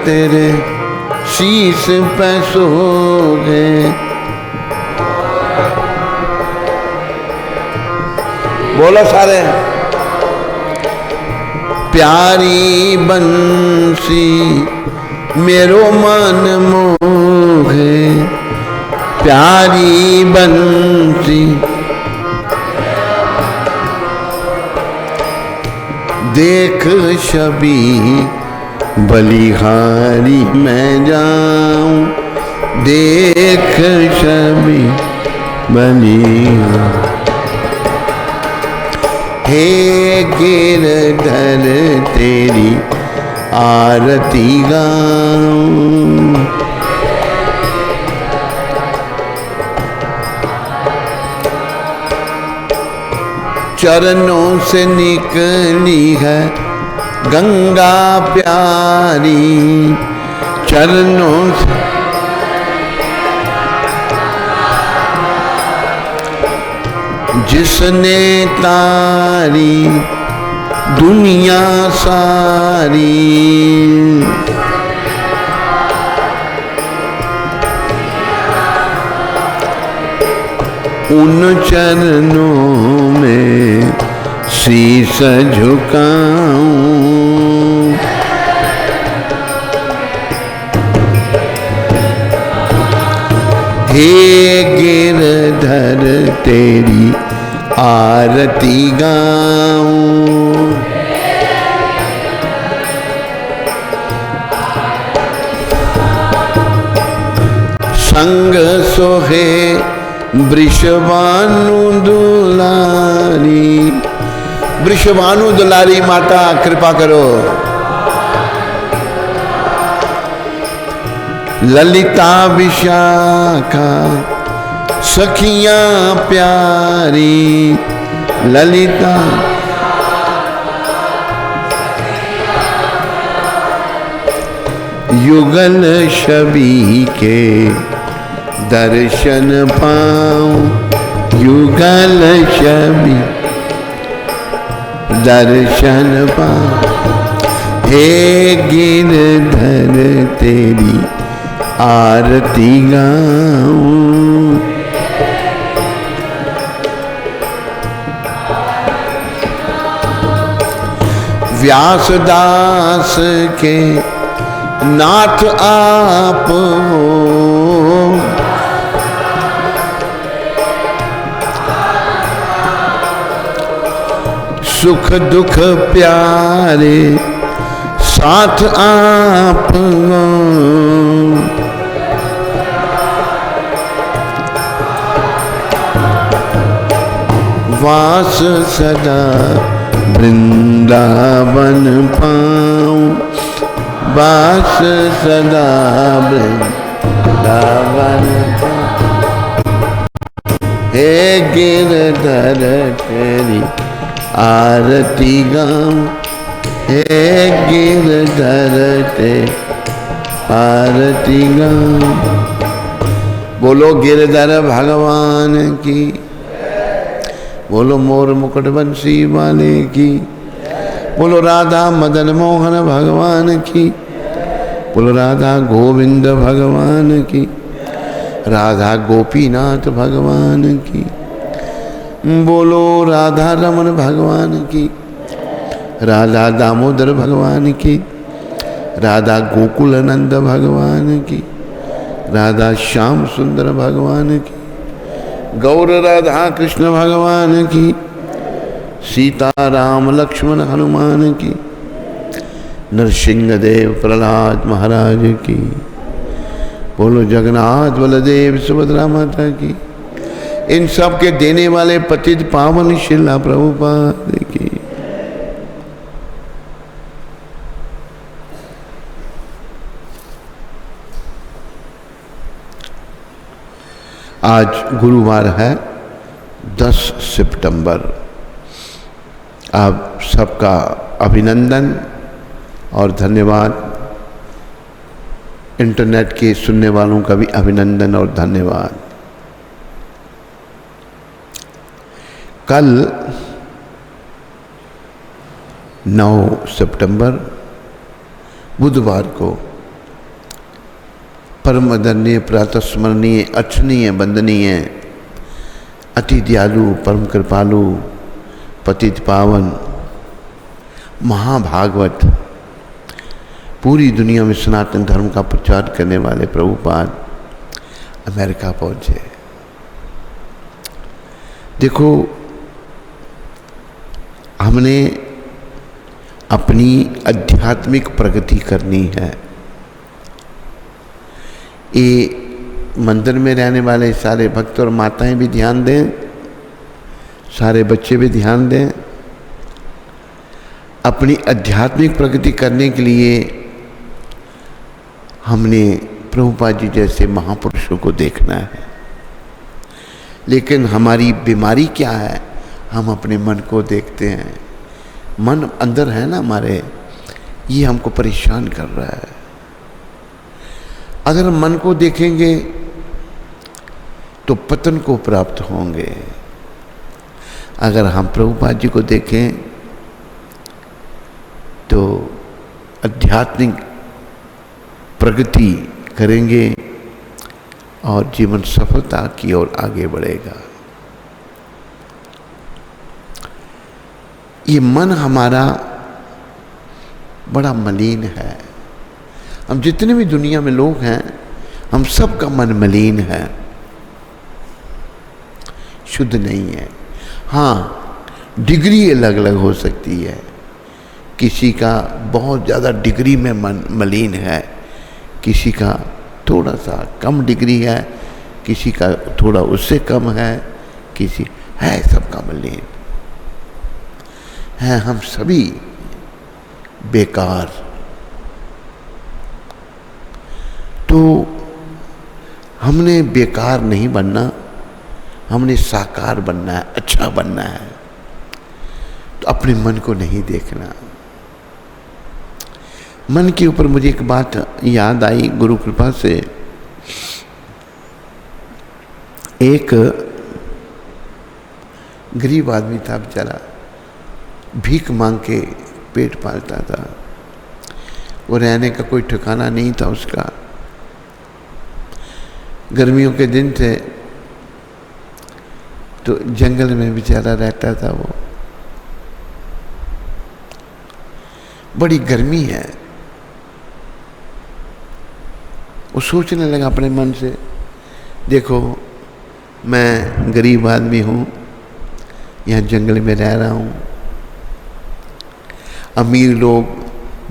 तेरे शीश पे सोगे। बोलो सारे। प्यारी बंसी मेरो मन मोहे, प्यारी बंसी देख शबी बलिहारी मैं जाऊं, देख शबी बलिहारी। हे गिरधर तेरी आरती गाऊं, चरणों से निकली है गंगा प्यारी, चरणों से जिसने तारी दुनिया सारी। उन चरणों में शीश झुकाऊं, हे गिरधर तेरी आरती गाऊं। संग सोहे वृषभानु दुलारी, वृषभानु दुलारी माता कृपा करो। ललिता विशाखा सखियां प्यारी, ललिता युगल छवि के दर्शन पाऊं, युगल छवि दर्शन पाऊं। हे गिरधर तेरी आरती गाऊं, व्यासदास के नाथ आप हो, सुख दुख प्यारे साथ आप हो। वास सदा वृंदावन पाऊं, वास सदा वृंदावन पाऊं। हे गिरधर तेरी आरती गाऊं, हे गिरधर तेरी आरती गाऊं। बोलो गिरधर भगवान की, बोलो मोर मुकुट बंसी वाले की, बोलो राधा मदन मोहन भगवान की, बोलो राधा गोविंद भगवान की, राधा गोपीनाथ भगवान की, बोलो राधा रमन भगवान की, राधा दामोदर भगवान की, राधा गोकुलानंद भगवान की, राधा श्याम सुंदर भगवान की, गौर राधा कृष्ण भगवान की, सीता राम लक्ष्मण हनुमान की, नरसिंह देव प्रहलाद महाराज की, बोलो जगन्नाथ बलदेव सुभद्रा माता की, इन सब के देने वाले पतित पावन शिला प्रभुपाद की। आज गुरुवार है 10 सितंबर। आप सबका अभिनंदन और धन्यवाद। इंटरनेट के सुनने वालों का भी अभिनंदन और धन्यवाद। कल 9 सितंबर बुधवार को परम आदरणीय, प्रातस्मरणीय, अक्षणीय, वंदनीय, अति दयालु, परम कृपालु, पतित पावन, महाभागवत, पूरी दुनिया में सनातन धर्म का प्रचार करने वाले प्रभुपाद अमेरिका पहुंचे। देखो, हमने अपनी आध्यात्मिक प्रगति करनी है। ये मंदिर में रहने वाले सारे भक्त और माताएं भी ध्यान दें, सारे बच्चे भी ध्यान दें। अपनी आध्यात्मिक प्रगति करने के लिए हमने प्रभुपाद जी जैसे महापुरुषों को देखना है। लेकिन हमारी बीमारी क्या है? हम अपने मन को देखते हैं। मन अंदर है ना हमारे, ये हमको परेशान कर रहा है। अगर मन को देखेंगे तो पतन को प्राप्त होंगे। अगर हम प्रभुपाद जी को देखें तो आध्यात्मिक प्रगति करेंगे और जीवन सफलता की ओर आगे बढ़ेगा। ये मन हमारा बड़ा मलिन है। हम जितने भी दुनिया में लोग हैं, हम सब का मन मलिन है, शुद्ध नहीं है। हाँ, डिग्री अलग अलग हो सकती है। किसी का बहुत ज़्यादा डिग्री में मन मलिन है, किसी का थोड़ा सा कम डिग्री है, किसी का थोड़ा उससे कम है, किसी है, सबका मलिन है। हम सभी बेकार। तो हमने बेकार नहीं बनना, हमने साकार बनना है, अच्छा बनना है। तो अपने मन को नहीं देखना। मन के ऊपर मुझे एक बात याद आई गुरु कृपा से। एक गरीब आदमी था बेचारा, भीख मांग के पेट पालता था। वो रहने का कोई ठिकाना नहीं था उसका। गर्मियों के दिन थे तो जंगल में बेचारा रहता था। वो बड़ी गर्मी है। वो सोचने लगा अपने मन से, देखो मैं गरीब आदमी हूँ, यहाँ जंगल में रह रहा हूँ। अमीर लोग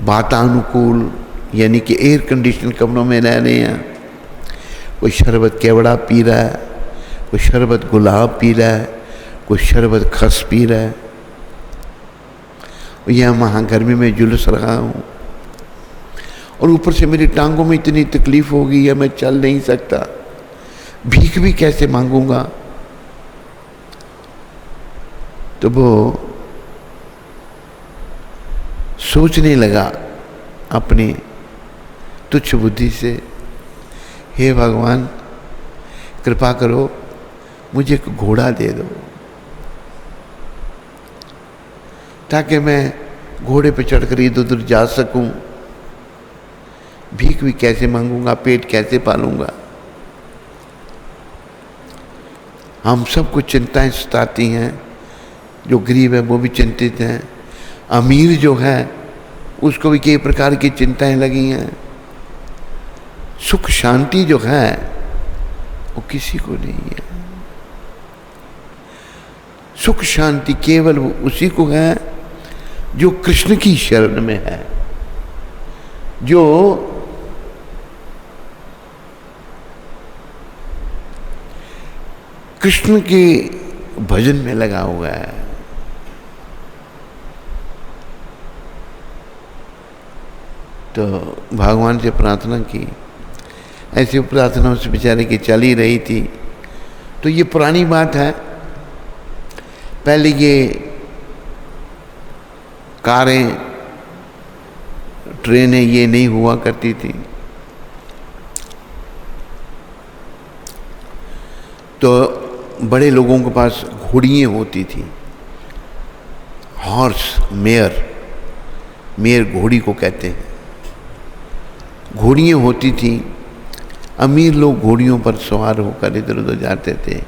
वातानुकूल यानी कि एयर कंडीशन कमरों में रह रहे हैं। कोई शरबत केवड़ा पी रहा है, कोई शरबत गुलाब पी रहा है, कोई शरबत खस पी रहा है। यहाँ वहाँ गर्मी में जुलूस रहा हूँ और ऊपर से मेरी टांगों में इतनी तकलीफ हो गई है, मैं चल नहीं सकता। भीख भी कैसे मांगूंगा? तो वो सोचने लगा अपनी तुच्छ बुद्धि से, हे भगवान कृपा करो, मुझे एक घोड़ा दे दो ताकि मैं घोड़े पे चढ़कर इधर उधर जा सकूं। भीख भी कैसे मांगूंगा, पेट कैसे पालूंगा? हम सबको चिंताएं सताती हैं। जो गरीब है वो भी चिंतित हैं, अमीर जो है उसको भी कई प्रकार की चिंताएं लगी हैं। सुख शांति जो है वो किसी को नहीं है। सुख शांति केवल वो उसी को है जो कृष्ण की शरण में है, जो कृष्ण के भजन में लगा हुआ है। तो भगवान से प्रार्थना की। ऐसी प्रार्थना उस बेचारे की चल ही रही थी। तो ये पुरानी बात है। पहले ये कारें, ट्रेनें ये नहीं हुआ करती थी। तो बड़े लोगों के पास घोड़ियाँ होती थी, हॉर्स, मेयर, मेयर घोड़ी को कहते हैं। घोड़ियाँ होती थी अमीर लोग घोड़ियों पर सवार होकर इधर उधर जाते थे।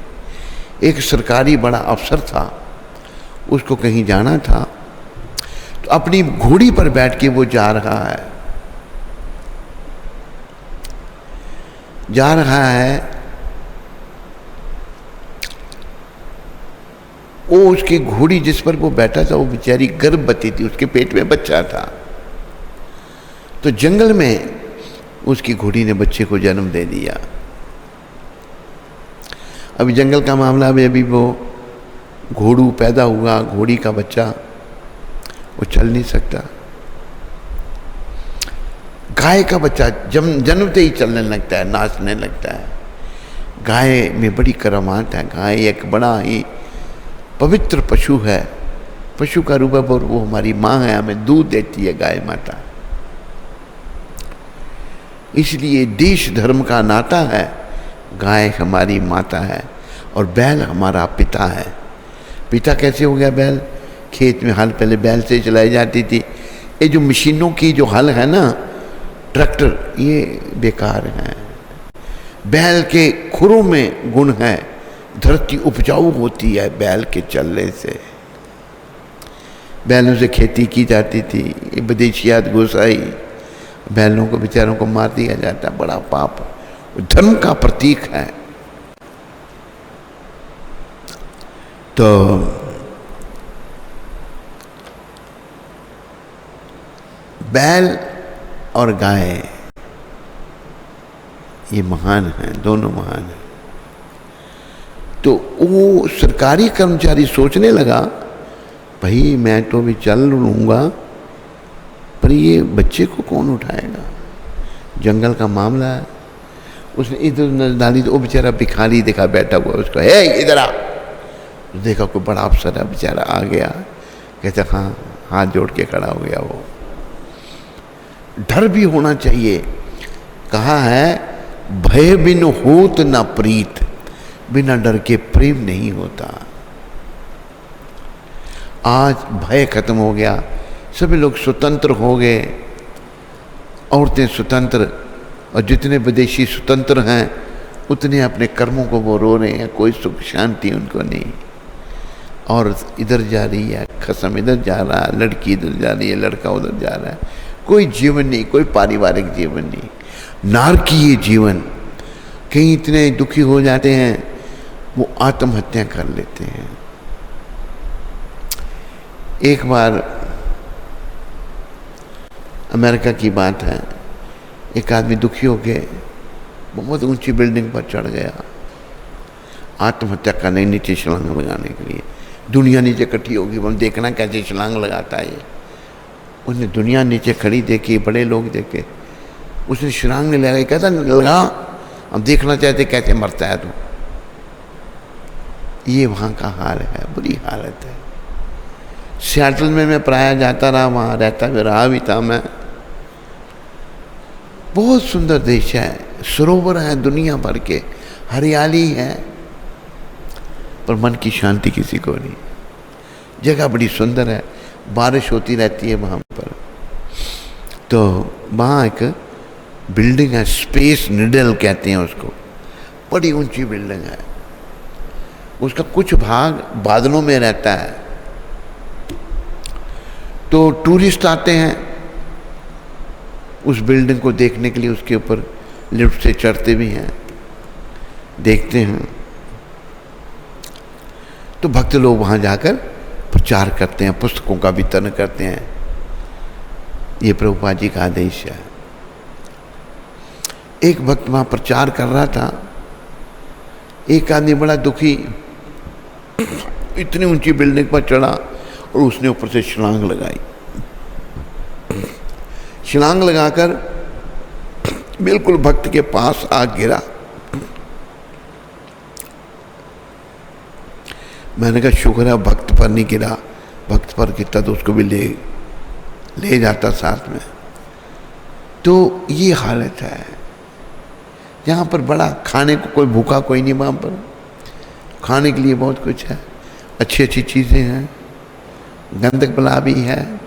एक सरकारी बड़ा अफसर था, उसको कहीं जाना था, तो अपनी घोड़ी पर बैठ के वो जा रहा है। वो उसकी घोड़ी जिस पर वो बैठा था वो बेचारी गर्भवती थी, उसके पेट में बच्चा था। तो जंगल में उसकी घोड़ी ने बच्चे को जन्म दे दिया। अभी जंगल का मामला में अभी वो घोड़ू पैदा हुआ, घोड़ी का बच्चा, वो चल नहीं सकता। गाय का बच्चा जन्मते ही चलने लगता है, नाचने लगता है। गाय में बड़ी करामात है। गाय एक बड़ा ही पवित्र पशु है। पशु का रूप है, वो हमारी माँ है, हमें दूध देती है गाय माता। इसलिए देश धर्म का नाता है। गाय हमारी माता है और बैल हमारा पिता है। पिता कैसे हो गया बैल? खेत में हल पहले बैल से चलाई जाती थी। ये जो मशीनों की जो हल है ना, ट्रैक्टर, ये बेकार है। बैल के खुरों में गुण है, धरती उपजाऊ होती है बैल के चलने से। बैलों से खेती की जाती थी। ये विदेशियात घुस आई, बैलों को बेचारों को मार दिया जाता, बड़ा पाप। धर्म का प्रतीक है। तो बैल और गाय ये महान हैं, दोनों महान हैं। तो वो सरकारी कर्मचारी सोचने लगा, भाई मैं तो भी चल लूँगा, पर ये बच्चे को कौन उठाएगा? जंगल का मामला है। उसने इधर नजर डाली तो वो बेचारा भिखारी देखा बैठा हुआ, उसको हे इधर आ। देखा कोई बड़ा अफसर है, बेचारा आ गया, कहते हाँ, हाथ जोड़ के खड़ा हो गया। वो डर भी होना चाहिए। कहा है भय बिन होत न प्रीत, बिना डर के प्रेम नहीं होता। आज भय खत्म हो गया, सभी लोग स्वतंत्र हो गए, औरतें स्वतंत्र, और जितने विदेशी स्वतंत्र हैं उतने अपने कर्मों को वो रो रहे हैं। कोई सुख शांति उनको नहीं। और इधर जा रही है, खसम इधर जा रहा है, लड़की इधर जा रही है, लड़का उधर जा रहा है। कोई जीवन नहीं, कोई पारिवारिक जीवन नहीं, नारकीय जीवन। कहीं इतने दुखी हो जाते हैं वो आत्महत्या कर लेते हैं। एक बार अमेरिका की बात है, एक आदमी दुखी होके बहुत ऊंची बिल्डिंग पर चढ़ गया आत्महत्या करने, नीचे छलांग लगाने के लिए। दुनिया नीचे इकट्ठी होगी, हम देखना कैसे छलांग लगाता है ये। उसने दुनिया नीचे खड़ी देखी, बड़े लोग देखे, उसने छलांग नहीं लगाई, कहता लगा, हम देखना चाहते कैसे मरता है तू। ये वहाँ का हाल है, बुरी हालत है। सियाटल में मैं प्राय जाता रहा, वहाँ रहता भी रहा भी था मैं। बहुत सुंदर देश है, सरोवर है दुनिया भर के, हरियाली है, पर मन की शांति किसी को नहीं। जगह बड़ी सुंदर है, बारिश होती रहती है वहाँ पर। तो वहाँ एक बिल्डिंग है, स्पेस निडल कहते हैं उसको, बड़ी ऊंची बिल्डिंग है। उसका कुछ भाग बादलों में रहता है। तो टूरिस्ट आते हैं उस बिल्डिंग को देखने के लिए, उसके ऊपर लिफ्ट से चढ़ते भी हैं, देखते हैं। तो भक्त लोग वहाँ जाकर प्रचार करते हैं, पुस्तकों का वितरण करते हैं। ये प्रभुपाद जी का आदेश है। एक भक्त वहाँ प्रचार कर रहा था, एक आदमी बड़ा दुखी इतनी ऊंची बिल्डिंग पर चढ़ा और उसने ऊपर से छलांग लगाई। छलांग लगाकर बिल्कुल भक्त के पास आ गिरा। मैंने कहा शुक्र है भक्त पर नहीं गिरा, भक्त पर गिरता तो उसको भी ले जाता साथ में। तो ये हालत है। यहाँ पर बड़ा खाने को कोई भूखा कोई नहीं, वहाँ पर खाने के लिए बहुत कुछ है, अच्छी अच्छी चीज़ें हैं, गंधक बला भी है,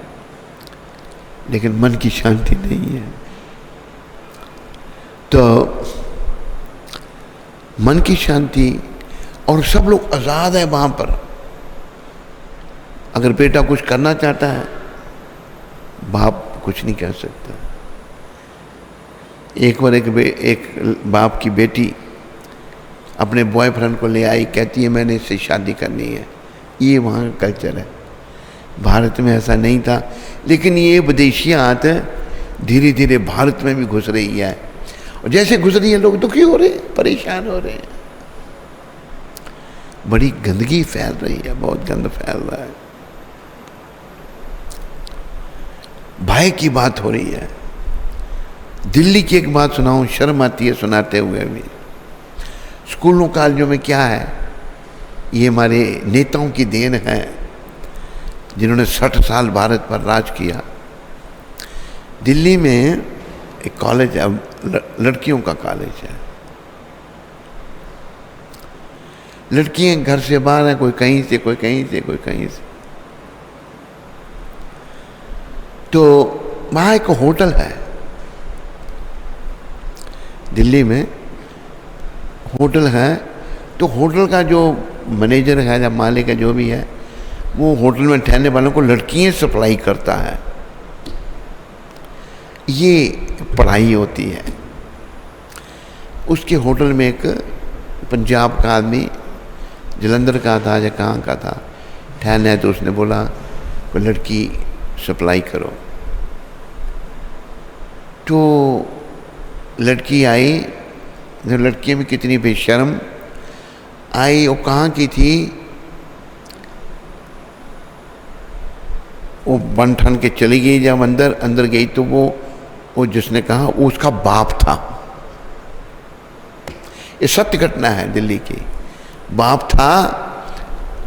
लेकिन मन की शांति नहीं है। तो मन की शांति, और सब लोग आज़ाद है वहाँ पर। अगर बेटा कुछ करना चाहता है, बाप कुछ नहीं कह सकता। एक बार एक बाप की बेटी अपने बॉयफ्रेंड को ले आई, कहती है मैंने इससे शादी करनी है। ये वहाँ का कल्चर है। भारत में ऐसा नहीं था, लेकिन ये विदेशियात धीरे धीरे भारत में भी घुस रही है, और जैसे घुस रही है लोग दुखी हो रहे हैं, परेशान हो रहे हैं। बड़ी गंदगी फैल रही है, बहुत गंद फैल रहा है। भय की बात हो रही है। दिल्ली की एक बात सुनाऊं, शर्म आती है सुनाते हुए भी। स्कूलों कॉलेजों में क्या है, ये हमारे नेताओं की देन है जिन्होंने 60 साल भारत पर राज किया। दिल्ली में एक कॉलेज है, लड़कियों का कॉलेज है। लड़कियां घर से बाहर हैं, कोई कहीं से, कोई कहीं से, कोई कहीं से। तो वहाँ एक होटल है दिल्ली में, होटल है। तो होटल का जो मैनेजर है या मालिक है, जो भी है, वो होटल में ठहरने वालों को लड़कियां सप्लाई करता है। ये पढ़ाई होती है। उसके होटल में एक पंजाब का आदमी, जलंधर का था या कहाँ का था, ठहरना है, तो उसने बोला कोई लड़की सप्लाई करो। तो लड़की आई, जो लड़की में कितनी बेशर्म आई। वो कहाँ की थी, वो बन ठन के चली गई। जब अंदर गई तो वो जिसने कहा वो उसका बाप था। ये सत्य घटना है दिल्ली की। बाप था,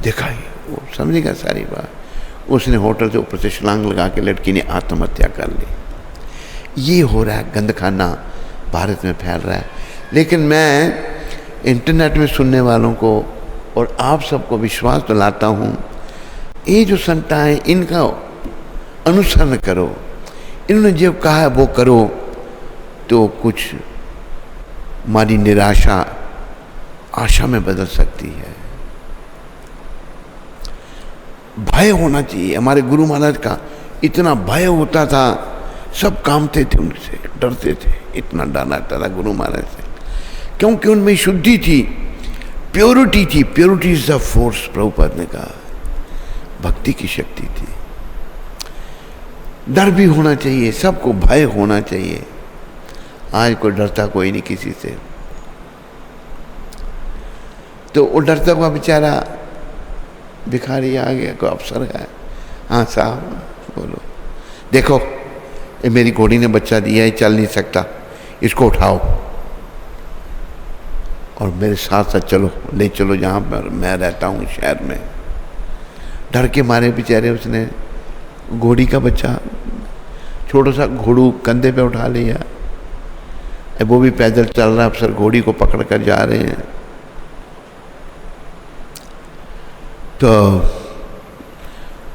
देखा ही, वो समझेगा सारी बात। उसने होटल से ऊपर से छलांग लगा के लड़की ने आत्महत्या कर ली। ये हो रहा है, गंदखाना भारत में फैल रहा है। लेकिन मैं इंटरनेट में सुनने वालों को और आप सबको विश्वास दिलाता हूँ, ये जो संता है इनका अनुसरण करो। इन्होंने जो कहा है वो करो, तो कुछ हमारी निराशा आशा में बदल सकती है। भय होना चाहिए। हमारे गुरु महाराज का इतना भय होता था, सब कामते थे उनसे, डरते थे। इतना डरना था गुरु महाराज से, क्योंकि उनमें शुद्धि थी, प्योरिटी थी। Purity is the force, Prabhupada ने कहा। भक्ति की शक्ति थी। डर भी होना चाहिए, सबको भय होना चाहिए। आज कोई डरता कोई नहीं किसी से। तो वो डरता हुआ बेचारा भिखारी आ गया, कोई अफसर है। हाँ साहब बोलो, देखो ये मेरी घोड़ी ने बच्चा दिया है, चल नहीं सकता, इसको उठाओ और मेरे साथ साथ चलो, ले चलो जहाँ पर मैं रहता हूँ शहर में। डर के मारे बेचारे उसने घोड़ी का बच्चा, छोटा सा घोड़ू कंधे पे उठा लिया। वो भी पैदल चल रहा है, अफसर घोड़ी को पकड़ कर जा रहे हैं। तो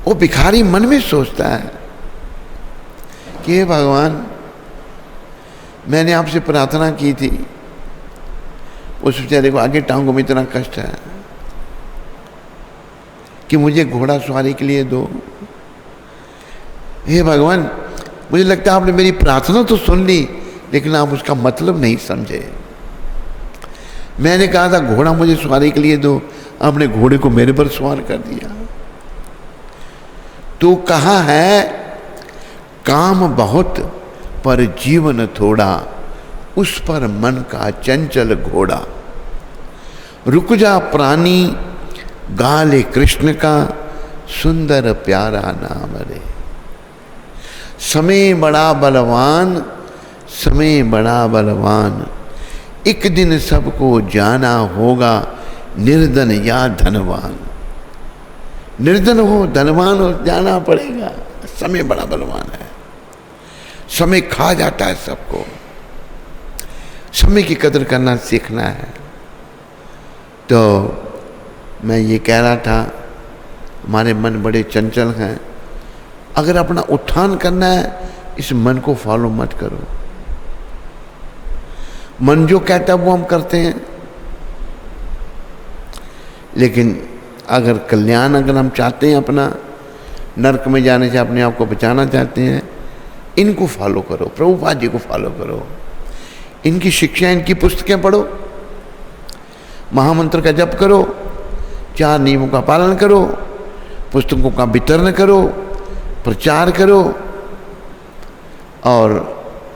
वो भिखारी मन में सोचता है कि हे भगवान, मैंने आपसे प्रार्थना की थी, उस बेचारे को आगे टांगों में इतना कष्ट है कि मुझे घोड़ा सवारी के लिए दो। हे भगवान, मुझे लगता है आपने मेरी प्रार्थना तो सुन ली, लेकिन आप उसका मतलब नहीं समझे। मैंने कहा था घोड़ा मुझे सवारी के लिए दो, आपने घोड़े को मेरे पर सवार कर दिया। तो कहा है, काम बहुत पर जीवन थोड़ा, उस पर मन का चंचल घोड़ा। रुक जा प्राणी, गा ले कृष्ण का सुंदर प्यारा नाम रे। समय बड़ा बलवान, समय बड़ा बलवान, एक दिन सबको जाना होगा, निर्धन या धनवान। निर्धन हो धनवान हो, जाना पड़ेगा। समय बड़ा बलवान है, समय खा जाता है सबको। समय की कदर करना सीखना है। तो मैं ये कह रहा था, हमारे मन बड़े चंचल हैं। अगर अपना उत्थान करना है, इस मन को फॉलो मत करो। मन जो कहता है वो हम करते हैं। लेकिन अगर कल्याण अगर हम चाहते हैं, अपना नरक में जाने से अपने आप को बचाना चाहते हैं, इनको फॉलो करो, प्रभुपाद जी को फॉलो करो, इनकी शिक्षा, इनकी पुस्तकें पढ़ो, महामंत्र का जप करो, 4 नियमों का पालन करो, पुस्तकों का वितरण करो, प्रचार करो। और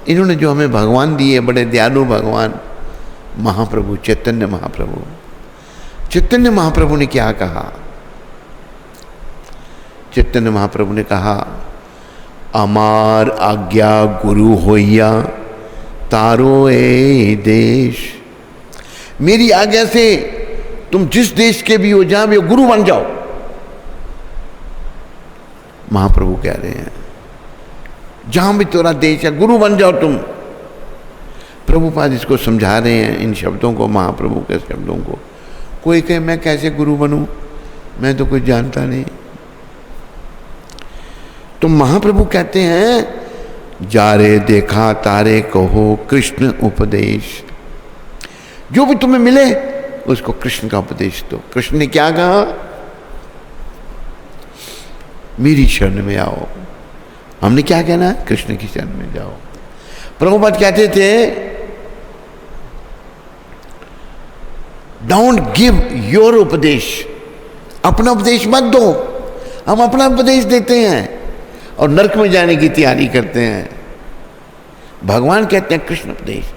इन्होंने जो हमें भगवान दिए, बड़े दयालु भगवान महाप्रभु चैतन्य महाप्रभु, चैतन्य महाप्रभु ने क्या कहा? चैतन्य महाप्रभु ने कहा, अमार आज्ञा गुरु होइया तारो ए देश। मेरी आज्ञा से तुम जिस देश के भी हो, जहां भी हो, गुरु बन जाओ। महाप्रभु कह रहे हैं, जहां भी तेरा देश है, गुरु बन जाओ तुम। प्रभुपाद इसको समझा रहे हैं, इन शब्दों को, महाप्रभु के शब्दों को। कोई कहे मैं कैसे गुरु बनूं, मैं तो कुछ जानता नहीं। तो महाप्रभु कहते हैं, जारे देखा तारे कहो कृष्ण उपदेश। जो भी तुम्हें मिले उसको कृष्ण का उपदेश दो। कृष्ण ने क्या कहा? मेरी शरण में आओ। हमने क्या कहना है? कृष्ण की शरण में जाओ। प्रभुपाद कहते थे, डोंट गिव योर उपदेश, अपना उपदेश मत दो। हम अपना उपदेश देते हैं और नरक में जाने की तैयारी करते हैं। भगवान कहते हैं कृष्ण उपदेश।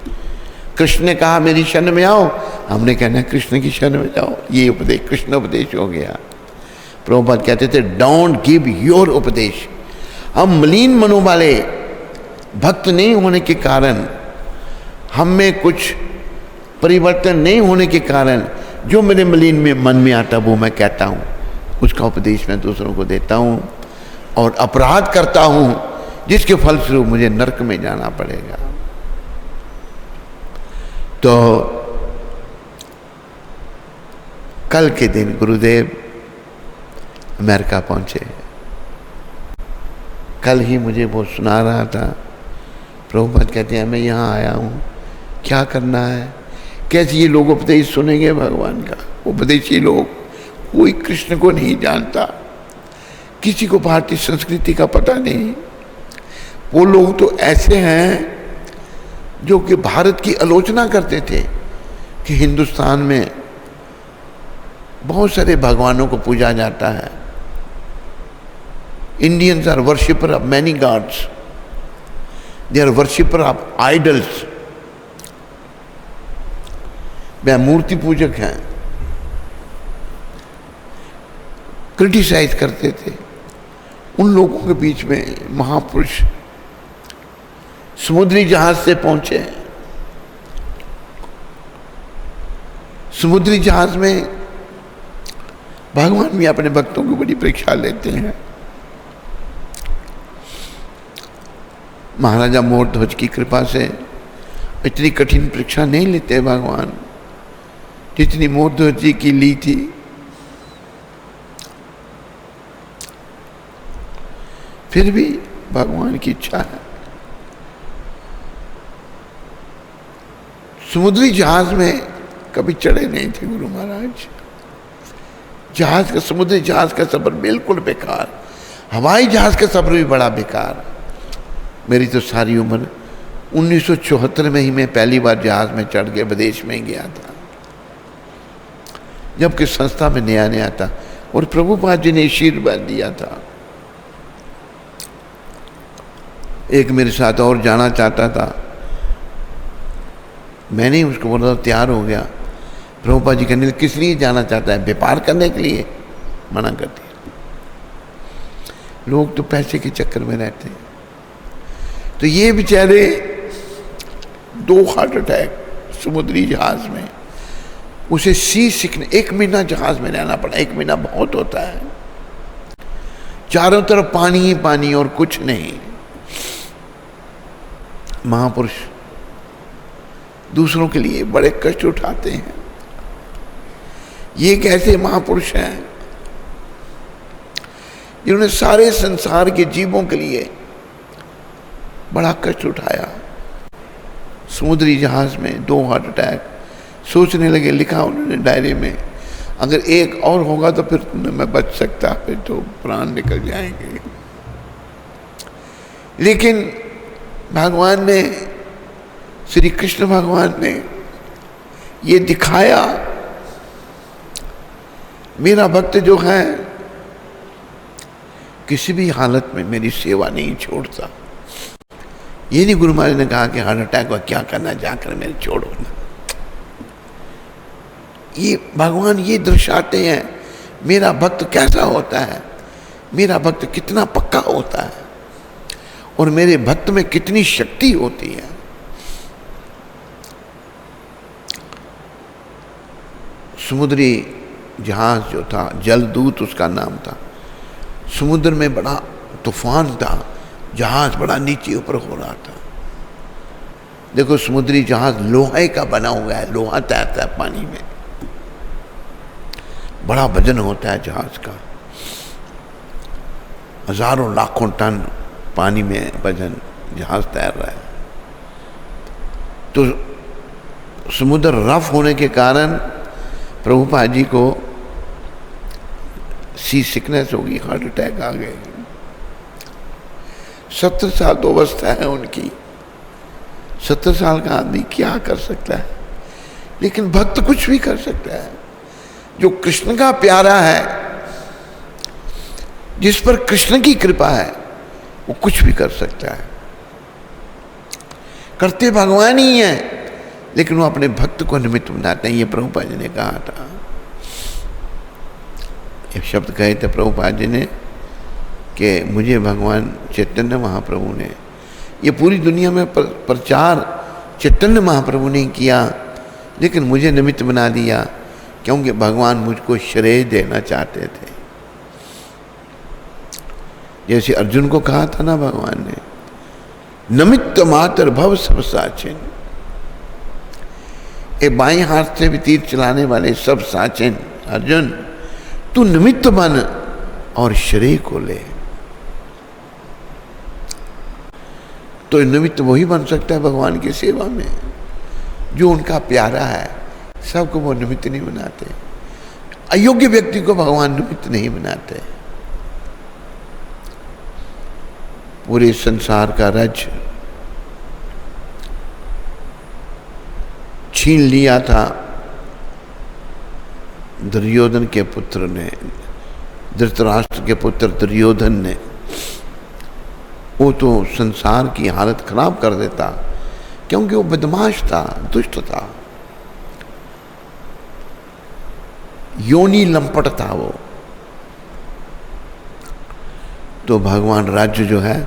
कृष्ण ने कहा मेरी शरण में आओ, हमने कहना कृष्ण की शरण में जाओ। ये उपदेश कृष्ण उपदेश हो गया। प्रभुपाद कहते थे, डोंट गिव योर उपदेश। हम मलिन मनों वाले भक्त नहीं होने के कारण, हम में कुछ परिवर्तन नहीं होने के कारण, जो मेरे मलिन में मन में आता वो मैं कहता हूँ, उसका उपदेश मैं दूसरों को देता हूँ और अपराध करता हूँ, जिसके फलस्वरूप मुझे नरक में जाना पड़ेगा। तो कल के दिन गुरुदेव अमेरिका पहुंचे। कल ही मुझे वो सुना रहा था। प्रभुपाद कहते हैं मैं यहाँ आया हूँ, क्या करना है? कैसे ये लोग उपदेश सुनेंगे भगवान का? उपदेशी लोग, कोई कृष्ण को नहीं जानता, किसी को भारतीय संस्कृति का पता नहीं। वो लोग तो ऐसे हैं जो कि भारत की आलोचना करते थे कि हिंदुस्तान में बहुत सारे भगवानों को पूजा जाता है। Indians are worshipper of many gods. They are worshipper of idols. वे मूर्ति पूजक हैं। क्रिटिसाइज करते थे। उन लोगों के बीच में महापुरुष समुद्री जहाज से पहुंचे। समुद्री जहाज में भगवान भी अपने भक्तों की बड़ी परीक्षा लेते हैं। महाराजा मोरध्वज की कृपा से इतनी कठिन परीक्षा नहीं लेते भगवान, जितनी मोरध्वज जी की ली थी। फिर भी भगवान की इच्छा है। समुद्री जहाज में कभी चढ़े नहीं थे गुरु महाराज। जहाज का, समुद्री जहाज का सफर बिल्कुल बेकार, हवाई जहाज का सफर भी बड़ा बेकार। मेरी तो सारी उम्र 1974 में ही मैं पहली बार जहाज में चढ़ के विदेश में गया था, जबकि संस्था में नया नया था और प्रभुपाद जी ने आशीर्वाद दिया था। एक मेरे साथ और जाना चाहता था, मैंने उसको बोला तैयार हो गया। प्रभुपाद जी कहने किस लिए जाना चाहता है? व्यापार करने के लिए? मना कर दिया। लोग तो पैसे के चक्कर में रहते हैं। तो ये बेचारे 2 हार्ट अटैक समुद्री जहाज में, उसे सी सीखने 1 महीना जहाज में रहना पड़ा। 1 महीना बहुत होता है। चारों तरफ पानी ही पानी और कुछ नहीं। महापुरुष दूसरों के लिए बड़े कष्ट उठाते हैं। ये कैसे महापुरुष हैं जिन्होंने सारे संसार के जीवों के लिए बड़ा कष्ट उठाया। समुद्री जहाज में 2 हार्ट अटैक। सोचने लगे, लिखा उन्होंने डायरी में, अगर एक और होगा तो फिर मैं बच सकता, फिर तो प्राण निकल जाएंगे। लेकिन भगवान ने, श्री कृष्ण भगवान ने ये दिखाया, मेरा भक्त जो है किसी भी हालत में मेरी सेवा नहीं छोड़ता। ये नहीं गुरु महाराज ने कहा कि हार्ट अटैक हुआ क्या करना, जाकर मेरे छोड़ो ना। ये भगवान ये दर्शाते हैं मेरा भक्त कैसा होता है, मेरा भक्त कितना पक्का होता है और मेरे भक्त में कितनी शक्ति होती है। समुद्री जहाज जो था, जलदूत उसका नाम था, समुद्र में बड़ा तूफान था, जहाज बड़ा नीचे ऊपर हो रहा था। देखो समुद्री जहाज लोहे का बना हुआ है, लोहा तैरता है पानी में, बड़ा वजन होता है जहाज का, हजारों लाखों टन पानी में वजन जहाज तैर रहा है। तो समुद्र रफ होने के कारण प्रभुपाद जी को सी सिकनेस होगी, हार्ट अटैक आ गए। 70 साल तो अवस्था है उनकी। 70 साल का आदमी क्या कर सकता है, लेकिन भक्त कुछ भी कर सकता है। जो कृष्ण का प्यारा है, जिस पर कृष्ण की कृपा है, वो कुछ भी कर सकता है। करते भगवान ही है, लेकिन वो अपने भक्त को निमित्त बनाते हैं। ये प्रभुपाद जी ने कहा था, एक शब्द कहे थे प्रभुपाद जी ने कि मुझे भगवान चैतन्य महाप्रभु ने, ये पूरी दुनिया में प्रचार चैतन्य महाप्रभु ने किया, लेकिन मुझे निमित्त बना दिया, क्योंकि भगवान मुझको श्रेय देना चाहते थे। जैसे अर्जुन को कहा था ना भगवान ने, नमित्त मात्र भव सब साचिन। एक बाएं हाथ से भी तीर चलाने वाले सब साचिन, अर्जुन तू निमित्त बन और श्रेय को ले। तो निमित्त वही बन सकता है भगवान की सेवा में जो उनका प्यारा है। सबको वो निमित्त नहीं बनाते, अयोग्य व्यक्ति को भगवान निमित्त नहीं बनाते। पूरे संसार का रज छीन लिया था दुर्योधन के पुत्र ने, धृतराष्ट्र के पुत्र दुर्योधन ने। वो तो संसार की हालत खराब कर देता, क्योंकि वो बदमाश था, दुष्ट था, योनि लंपट था वो। तो भगवान राज्य जो है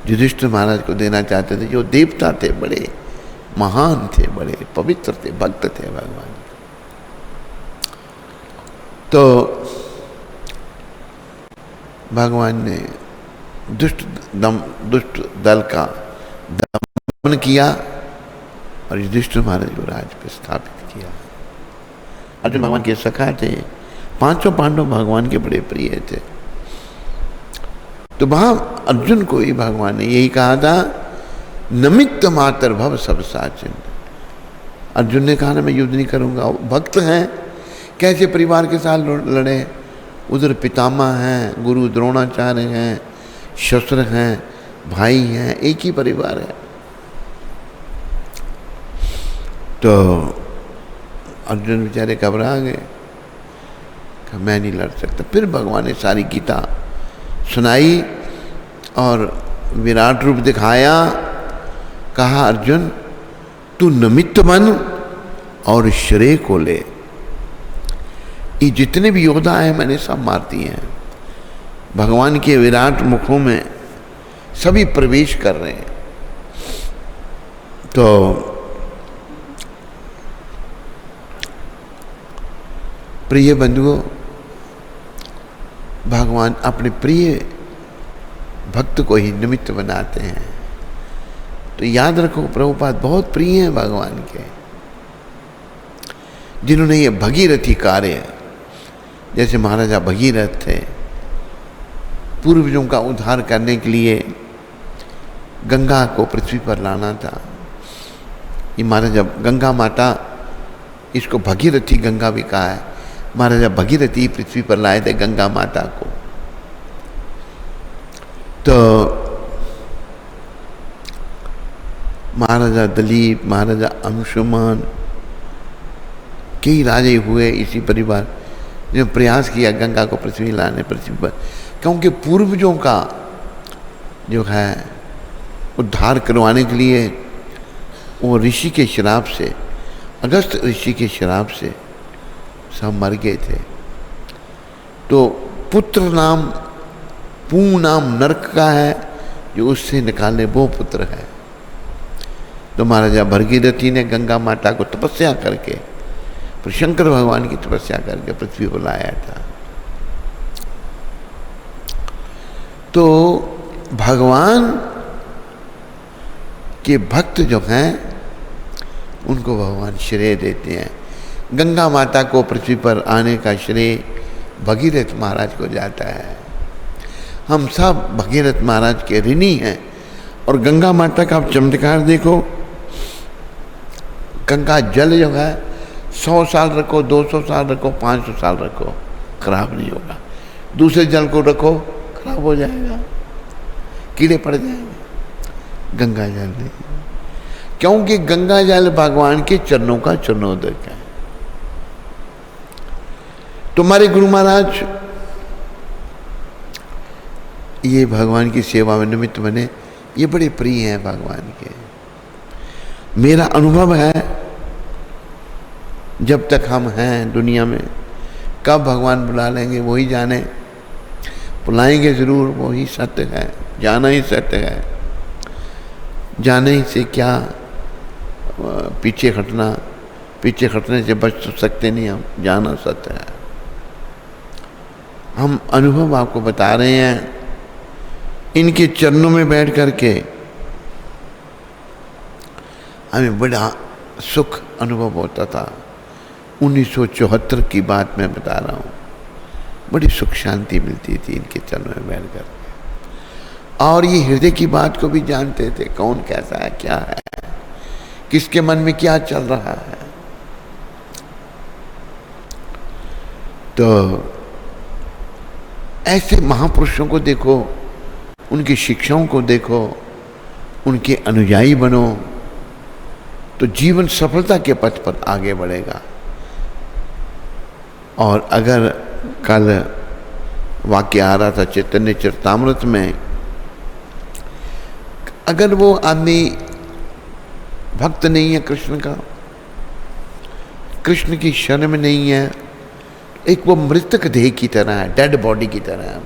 युधिष्ठिर महाराज को देना चाहते थे, जो देवता थे, बड़े महान थे, बड़े पवित्र थे, भक्त थे भगवान। तो भगवान ने दुष्ट दल का दमन किया और युधिष्ठिर महाराज को राज पे स्थापित किया। अर्जुन भगवान के सखा थे, पांचों पांडव भगवान के बड़े प्रिय थे। तो वहां अर्जुन को ही भगवान ने यही कहा था, नमित्त मातर भव सब साचिन। अर्जुन ने कहा ना मैं युद्ध नहीं करूंगा। भक्त हैं, कैसे परिवार के साथ लड़े, उधर पितामह हैं, गुरु द्रोणाचार्य हैं, शस्त्र हैं, भाई हैं, एक ही परिवार है। तो अर्जुन बेचारे घबरा गए, मैं नहीं लड़ सकता। फिर भगवान ने सारी गीता सुनाई और विराट रूप दिखाया, कहा अर्जुन तू निमित्त बन और श्रेय को ले। ये जितने भी योद्धा हैं मैंने सब मार दिए हैं। भगवान के विराट मुखों में सभी प्रवेश कर रहे हैं। तो प्रिय बंधुओं, भगवान अपने प्रिय भक्त को ही निमित्त बनाते हैं। तो याद रखो प्रभुपाद बहुत प्रिय हैं भगवान के, जिन्होंने ये भगीरथी कार्य, जैसे महाराजा भगीरथ थे, पूर्वजों का उद्धार करने के लिए गंगा को पृथ्वी पर लाना था। ये महाराजा गंगा माता, इसको भगीरथी गंगा भी कहा है। महाराजा भगीरथी पृथ्वी पर लाए थे गंगा माता को। तो महाराजा दिलीप, महाराजा अंशुमान, कई राजे हुए इसी परिवार ने प्रयास किया गंगा को पृथ्वी लाने, पृथ्वी पर, क्योंकि पूर्वजों का जो है उद्धार करवाने के लिए वो ऋषि के श्राप से, अगस्त ऋषि के श्राप से सब मर गए थे। तो पुत्र नाम पू नाम नरक का है, जो उससे निकालने वो पुत्र है। तो महाराजा भगीरथी ने गंगा माता को तपस्या करके, फिर शंकर भगवान की तपस्या करके पृथ्वी को लाया था। तो भगवान के भक्त जो हैं उनको भगवान श्रेय देते हैं। गंगा माता को पृथ्वी पर आने का श्रेय भगीरथ महाराज को जाता है। हम सब भगीरथ महाराज के ऋणी हैं। और गंगा माता का आप चमत्कार देखो, गंगा जल जो है 100 साल रखो, 200 साल रखो, 500 साल रखो, खराब नहीं होगा। दूसरे जल को रखो, खराब हो जाएगा, कीड़े पड़ जाएंगे। गंगा जल नहीं, क्योंकि गंगा जल भगवान के चरणों का चरणोदक है। तुम्हारे गुरु महाराज ये भगवान की सेवा में निमित्त बने, ये बड़े प्रिय हैं भगवान के। मेरा अनुभव है, जब तक हम हैं दुनिया में, कब भगवान बुला लेंगे वही जाने। बुलाएंगे जरूर, वही सत्य है, जाना ही सत्य है। जाने से क्या पीछे हटना, पीछे हटने से बच तो सकते नहीं हम, जाना सत्य है। हम अनुभव आपको बता रहे हैं, इनके चरणों में बैठ करके हमें बड़ा सुख अनुभव होता था। 1974 की बात मैं बता रहा हूँ, बड़ी सुख शांति मिलती थी इनके चरणों में बैठ कर। और ये हृदय की बात को भी जानते थे, कौन कैसा है, क्या है, किसके मन में क्या चल रहा है। तो ऐसे महापुरुषों को देखो, उनकी शिक्षाओं को देखो, उनके अनुयायी बनो, तो जीवन सफलता के पथ पर आगे बढ़ेगा। और अगर कल वाक्य आ रहा था चैतन्य चरितामृत में, अगर वो आदमी भक्त नहीं है कृष्ण का, कृष्ण की शरण में नहीं है, एक वो मृतक देह की तरह है, डेड बॉडी की तरह है।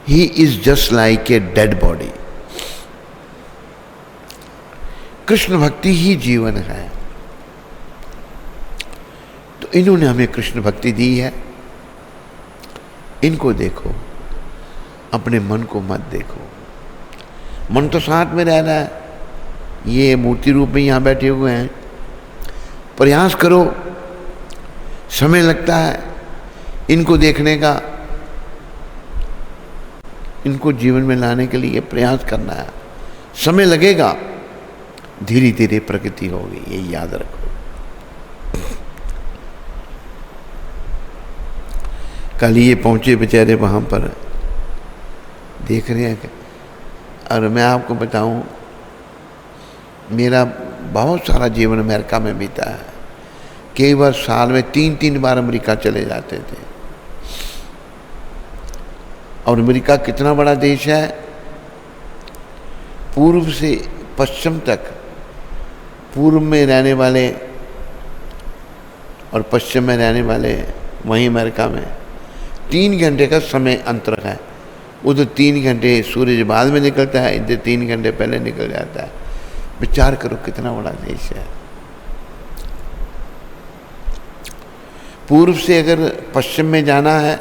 He is just like a dead body. Krishna भक्ति ही जीवन है। तो इन्होंने हमें कृष्ण भक्ति दी है। इनको देखो, अपने मन को मत देखो। मन तो साथ में रह रहा है, ये मूर्ति रूप में यहाँ बैठे हुए हैं। प्रयास करो, समय लगता है इनको देखने का, इनको जीवन में लाने के लिए प्रयास करना है। समय लगेगा, धीरे धीरे प्रगति होगी, ये याद रखो। कल ये पहुंचे बेचारे वहां पर, देख रहे हैं। और मैं आपको बताऊं, मेरा बहुत सारा जीवन अमेरिका में बीता है। कई बार साल में 3-3 बार अमेरिका चले जाते थे। और अमेरिका कितना बड़ा देश है, पूर्व से पश्चिम तक, पूर्व में रहने वाले और पश्चिम में रहने वाले, वहीं अमेरिका में 3 घंटे का समय अंतर है। उधर 3 घंटे सूरज बाद में निकलता है, इधर 3 घंटे पहले निकल जाता है। विचार करो कितना बड़ा देश है। पूर्व से अगर पश्चिम में जाना है,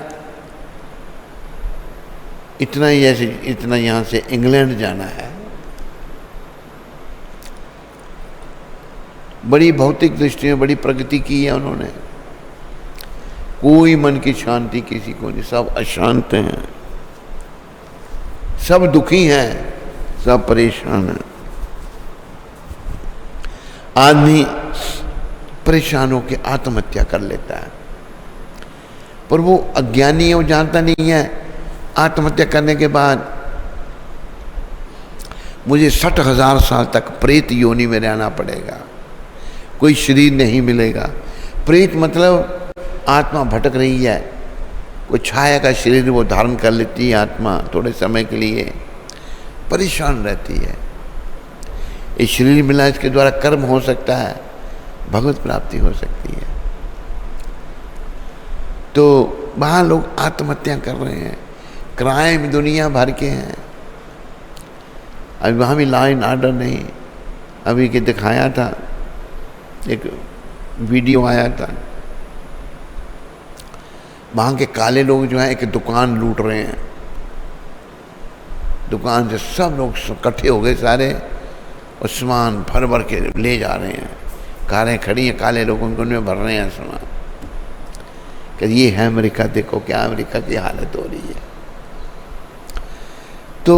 इतना ही, जैसे इतना यहाँ से इंग्लैंड जाना है। बड़ी भौतिक दृष्टि में बड़ी प्रगति की है उन्होंने। कोई मन की शांति किसी को नहीं, सब अशांत हैं, सब दुखी हैं, सब परेशान हैं। आदमी परेशान होकर आत्महत्या कर लेता है। पर वो अज्ञानी है, वो जानता नहीं है आत्महत्या करने के बाद मुझे 60,000 साल तक प्रेत योनि में रहना पड़ेगा, कोई शरीर नहीं मिलेगा। प्रेत मतलब आत्मा भटक रही है, कोई छाया का शरीर वो धारण कर लेती है आत्मा, थोड़े समय के लिए परेशान रहती है। ये शरीर मिला, इसके द्वारा कर्म हो सकता है, भगवत प्राप्ति हो सकती है। तो वहाँ लोग आत्महत्या कर रहे हैं, क्राइम दुनिया भर के हैं। अभी वहाँ भी लॉ एंड ऑर्डर नहीं, अभी के दिखाया था, एक वीडियो आया था, वहाँ के काले लोग जो हैं एक दुकान लूट रहे हैं, दुकान से सब लोग इकट्ठे हो गए सारे और सामान भर भर के ले जा रहे हैं, कारें खड़ी हैं, काले लोग उनमें भर रहे हैं सामान। कि ये है अमेरिका, देखो क्या अमेरिका की हालत हो रही है। तो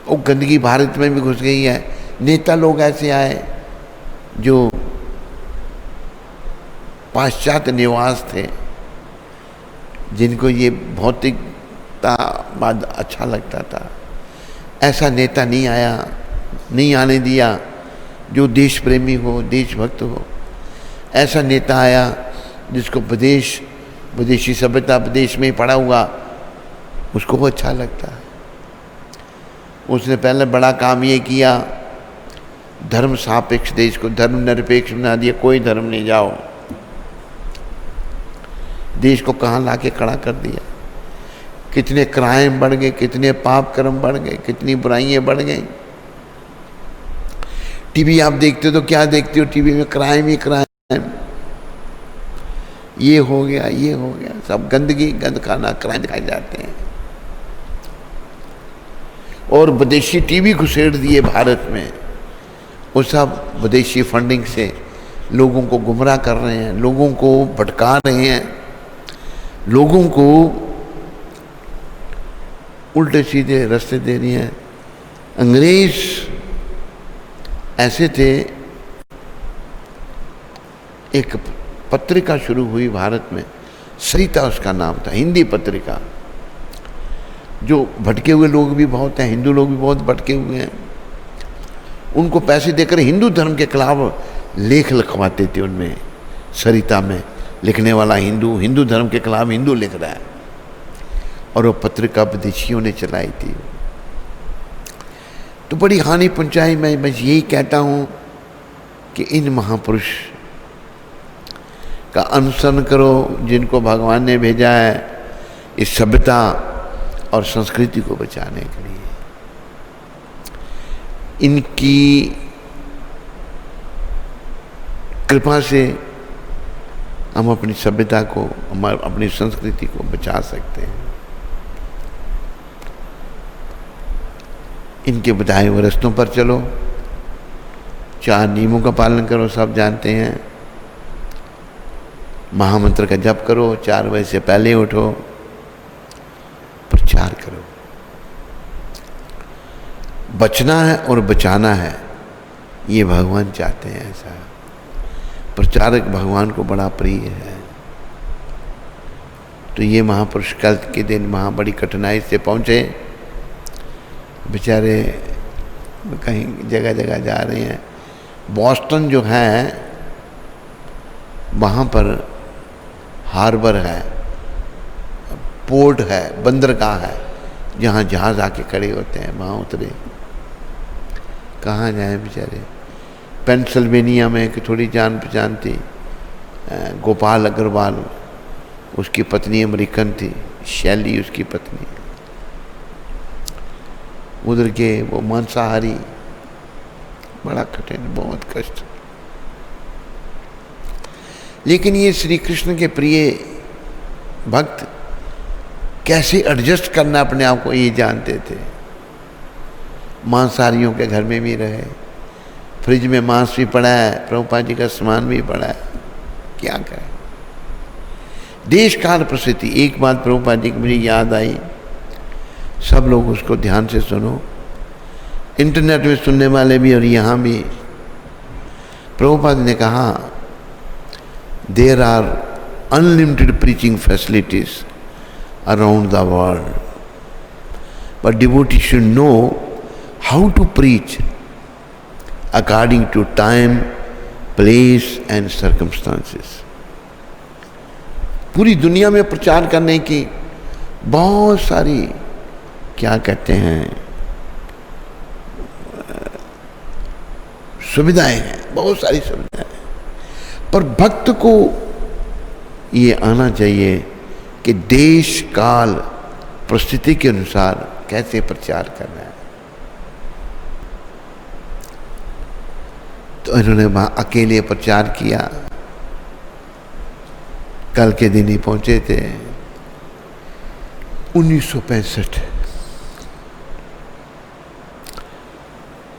वो गंदगी भारत में भी घुस गई है। नेता लोग ऐसे आए जो पाश्चात्य निवास थे, जिनको ये भौतिकता बाद अच्छा लगता था, ऐसा नेता नहीं आया, नहीं आने दिया जो देश प्रेमी हो, देशभक्त हो। ऐसा नेता आया जिसको विदेशी सभ्यता विदेश में ही पड़ा हुआ, उसको वो अच्छा लगता है। उसने पहले बड़ा काम ये किया, धर्म सापेक्ष देश को धर्म निरपेक्ष बना दिया, कोई धर्म नहीं, जाओ। देश को कहाँ लाके खड़ा कर दिया। कितने क्राइम बढ़ गए, कितने पाप कर्म बढ़ गए, कितनी बुराइयां बढ़ गई। टीवी आप देखते हो तो क्या देखते हो, टीवी में क्राइम ही क्राइम, ये हो गया, ये हो गया, सब गंदगी, गंद खाना, क्राइम दिखाए जाते हैं। और विदेशी टीवी घुसेड़ दिए भारत में, वो सब विदेशी फंडिंग से लोगों को गुमराह कर रहे हैं, लोगों को भटका रहे हैं, लोगों को उल्टे सीधे रास्ते दे रही हैं। अंग्रेज ऐसे थे, एक पत्रिका शुरू हुई भारत में, सरिता उसका नाम था, हिंदी पत्रिका। जो भटके हुए लोग भी बहुत हैं, हिंदू लोग भी बहुत भटके हुए हैं, उनको पैसे देकर हिंदू धर्म के खिलाफ लेख लिखवाते थे। उनमें सरिता में लिखने वाला हिंदू, हिंदू धर्म के खिलाफ हिंदू लिख रहा है, और वो पत्रिका विदेशियों ने चलाई थी। तो बड़ी हानि पहुंचाई। मैं बस यही कहता हूँ कि इन महापुरुष का अनुसरण करो, जिनको भगवान ने भेजा है इस सभ्यता और संस्कृति को बचाने के लिए। इनकी कृपा से हम अपनी सभ्यता को, अपनी संस्कृति को बचा सकते हैं। इनके बताए हुए रास्तों पर चलो, 4 नियमों का पालन करो, सब जानते हैं। महामंत्र का जप करो, 4 बजे से पहले उठो, प्रचार करो। बचना है और बचाना है, ये भगवान चाहते हैं ऐसा। प्रचारक भगवान को बड़ा प्रिय है। तो ये महापुरुष कल के दिन वहाँ बड़ी कठिनाई से पहुँचे, बेचारे कहीं जगह जगह जा रहे हैं। बॉस्टन जो है वहाँ पर हार्बर है, पोर्ट है, बंदरगाह है, जहाँ जहाज़ आके खड़े होते हैं, वहाँ उतरे। कहाँ जाए बेचारे। पेंसिल्वेनिया में एक थोड़ी जान पहचान थी, गोपाल अग्रवाल, उसकी पत्नी अमेरिकन थी, शैली उसकी पत्नी। उधर के वो मांसाहारी, बड़ा कठिन, बहुत कष्ट। लेकिन ये श्री कृष्ण के प्रिय भक्त कैसे एडजस्ट करना अपने आप को ये जानते थे। मांसाहारियों के घर में भी रहे, फ्रिज में मांस भी पड़ा है, प्रभुपाद जी का सामान भी पड़ा है, क्या करें। देश काल प्रसिद्धि। एक बात प्रभुपाद जी की मुझे याद आई, सब लोग उसको ध्यान से सुनो, इंटरनेट में सुनने वाले भी और यहाँ भी। प्रभुपाद ने कहा There are unlimited preaching facilities around the world. But devotees should know how to preach according to time, place and circumstances. पूरी दुनिया में प्रचार करने की बहुत सारी क्या कहते हैं सुविधाएं हैं, बहुत सारी सुविधाएं हैं, पर भक्त को ये आना चाहिए कि देश काल परिस्थिति के अनुसार कैसे प्रचार करना है। तो इन्होंने वहां अकेले प्रचार किया। कल के दिन ही पहुंचे थे 1965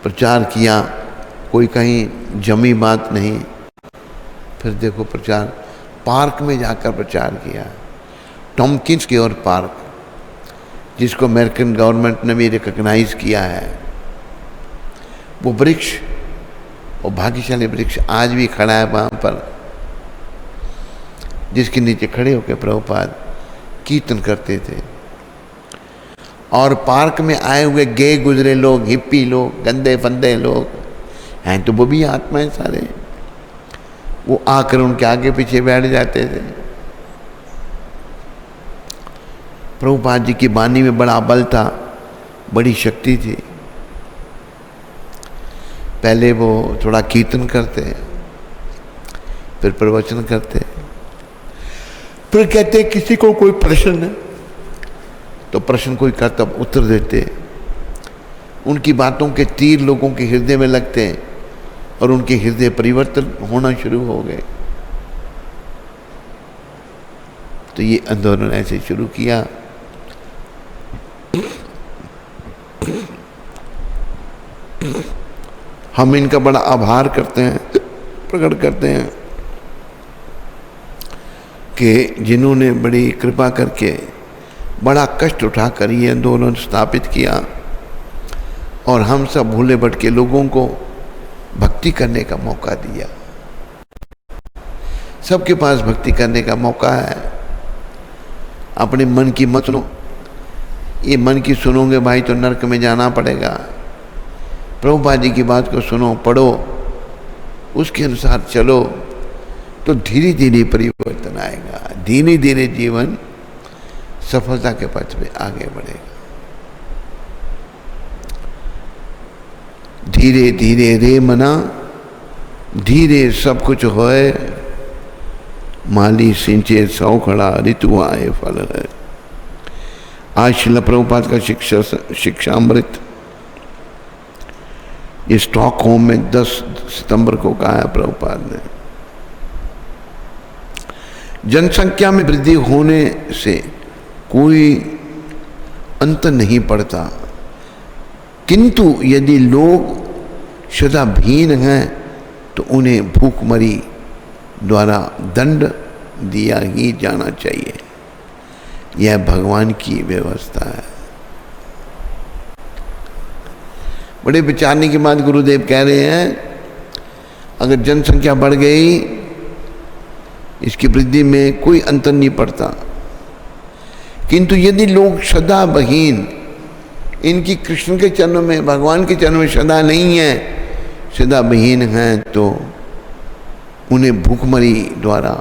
प्रचार किया, कोई कहीं जमी बात नहीं। फिर देखो प्रचार पार्क में जाकर प्रचार किया, टॉमकिंस की और पार्क, जिसको अमेरिकन गवर्नमेंट ने भी रिकॉग्नाइज किया है। वो वृक्ष, वो भाग्यशाली वृक्ष आज भी खड़ा है वहाँ पर, जिसके नीचे खड़े होकर प्रभुपाद कीर्तन करते थे। और पार्क में आए हुए गए गुजरे लोग, हिप्पी लोग, गंदे फंदे लोग हैं, तो वो भी आत्माएं सारे, वो आकर उनके आगे पीछे बैठ जाते थे। प्रभुपाद जी की वाणी में बड़ा बल था, बड़ी शक्ति थी। पहले वो थोड़ा कीर्तन करते, फिर प्रवचन करते, फिर कहते किसी को कोई प्रश्न है तो प्रश्न कोई करता उत्तर देते। उनकी बातों के तीर लोगों के हृदय में लगते और उनके हृदय परिवर्तन होना शुरू हो गए। तो ये आंदोलन ऐसे शुरू किया। हम इनका बड़ा आभार करते हैं, प्रकट करते हैं कि जिन्होंने बड़ी कृपा करके बड़ा कष्ट उठाकर ये आंदोलन स्थापित किया और हम सब भूले भटके लोगों को भक्ति करने का मौका दिया। सबके पास भक्ति करने का मौका है। अपने मन की मत सुनो, ये मन की सुनोगे भाई तो नरक में जाना पड़ेगा। प्रभुपाद जी की बात को सुनो, पढ़ो, उसके अनुसार चलो, तो धीरे धीरे परिवर्तन आएगा, धीरे धीरे जीवन सफलता के पथ में आगे बढ़ेगा। धीरे धीरे रे मना, धीरे सब कुछ होए, माली सिंचे सौ खड़ा, ऋतु आए फल है। आज श्रील प्रभुपाद का शिक्षामृत ये स्टॉकहोम में 10 सितंबर को कहा है प्रभुपाद ने। जनसंख्या में वृद्धि होने से कोई अंतर नहीं पड़ता, किंतु यदि लोग श्रद्धाहीन हैं तो उन्हें भूखमरी द्वारा दंड दिया ही जाना चाहिए। यह भगवान की व्यवस्था है। बड़े विचारने के बाद गुरुदेव कह रहे हैं अगर जनसंख्या बढ़ गई, इसकी वृद्धि में कोई अंतर नहीं पड़ता, किंतु यदि लोग श्रद्धाहीन, इनकी कृष्ण के चरणों में, भगवान के चरणों में श्रद्धा नहीं है, श्रद्धाहीन हैं, तो उन्हें भूखमरी द्वारा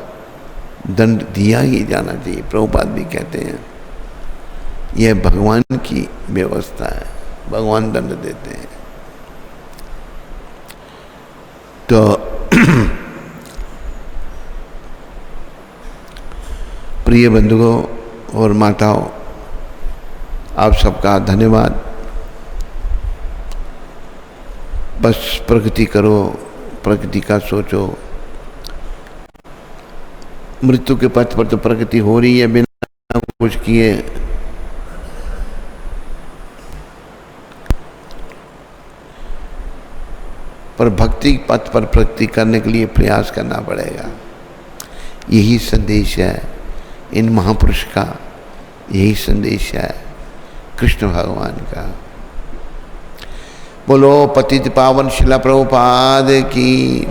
दंड दिया ही जाना चाहिए। प्रभुपाद भी कहते हैं यह भगवान की व्यवस्था है, भगवान दंड देते हैं। तो प्रिय बंधुओं और माताओं, आप सबका धन्यवाद। बस प्रगति करो, प्रगति का सोचो। मृत्यु के पथ पर तो प्रगति हो रही है बिना कुछ किए। पर भक्ति पथ पर प्रगति करने के लिए प्रयास करना पड़ेगा। यही संदेश है इन महापुरुष का, यही संदेश है कृष्ण भगवान का। बोलो पतित पावन शिला प्रभुपाद की।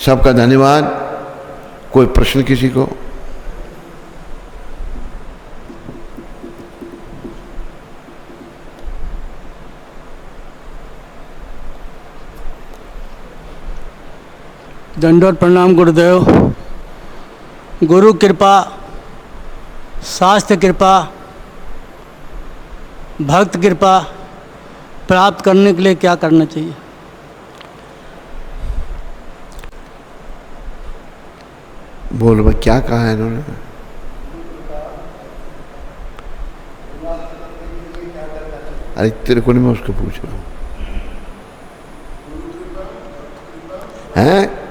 सबका धन्यवाद। कोई प्रश्न किसी को? दंडोत प्रणाम गुरुदेव। गुरु कृपा, शास्त्र कृपा, भक्त कृपा प्राप्त करने के लिए क्या करना चाहिए? बोल भाई, क्या कहा है इन्होंने? अरे तेरे को नहीं, मैं उसको पूछ रहा हूँ। हैं?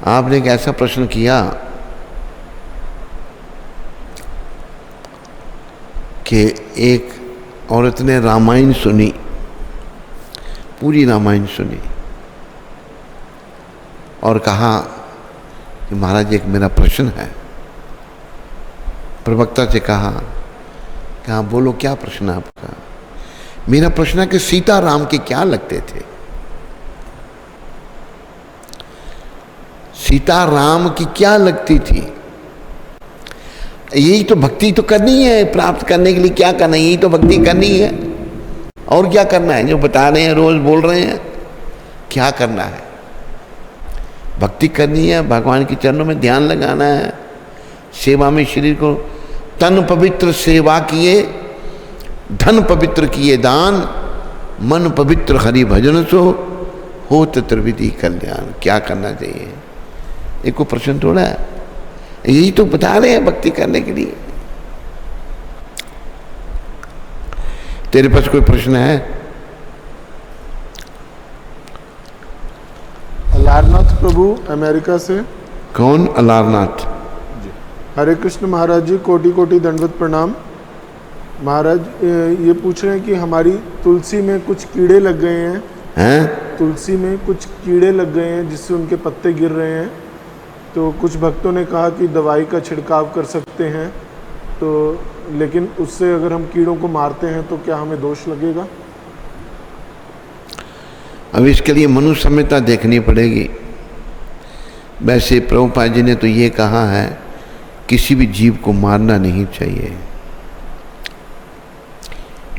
आपने एक ऐसा प्रश्न किया कि एक औरत ने रामायण सुनी, पूरी रामायण सुनी और कहा कि महाराज एक मेरा प्रश्न है। प्रवक्ता से कहा कि हाँ बोलो, क्या प्रश्न है आपका? मेरा प्रश्न है कि सीता राम के क्या लगते थे? सीता राम की क्या लगती थी? यही तो भक्ति तो करनी है, प्राप्त करने के लिए क्या करना है? यही तो भक्ति करनी है, और क्या करना है? जो बता रहे हैं, रोज बोल रहे हैं, क्या करना है? भक्ति करनी है, भगवान के चरणों में ध्यान लगाना है, सेवा में शरीर को, तन पवित्र सेवा किए, धन पवित्र किए दान, मन पवित्र हरि भजन सो, हो त्रिविधि कल्याण। क्या करना चाहिए? एक को प्रश्न थोड़ा है, यही तो बता रहे हैं भक्ति करने के लिए। तेरे पास कोई प्रश्न है? अलारनाथ प्रभु अमेरिका से। कौन? अलारनाथ जी। हरे कृष्ण महाराज जी, कोटि कोटि दंडवत प्रणाम। महाराज ये पूछ रहे हैं कि हमारी तुलसी में कुछ कीड़े लग गए हैं। तुलसी में कुछ कीड़े लग गए हैं जिससे उनके पत्ते गिर रहे हैं। तो कुछ भक्तों ने कहा कि दवाई का छिड़काव कर सकते हैं, तो लेकिन उससे अगर हम कीड़ों को मारते हैं तो क्या हमें दोष लगेगा? अब इसके लिए मनुष्य संहिता देखनी पड़ेगी। वैसे प्रभुपाद जी ने तो ये कहा है, किसी भी जीव को मारना नहीं चाहिए।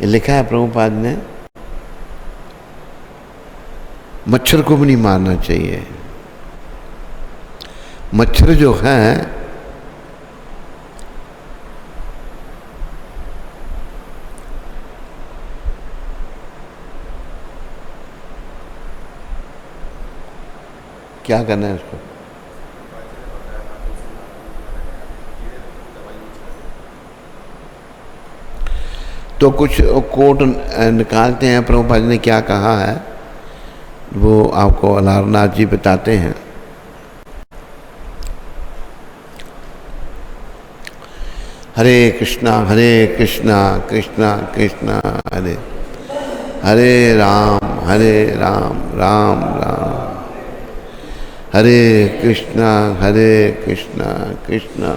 ये लिखा है प्रभुपाद ने, मच्छर को भी नहीं मारना चाहिए। मच्छर जो है क्या करना है उसको? तो कुछ कोट निकालते हैं, प्रभुपाद ने क्या कहा है वो आपको अलारनाथ जी बताते हैं। हरे कृष्णा कृष्णा कृष्णा हरे हरे, राम राम राम, हरे कृष्णा कृष्णा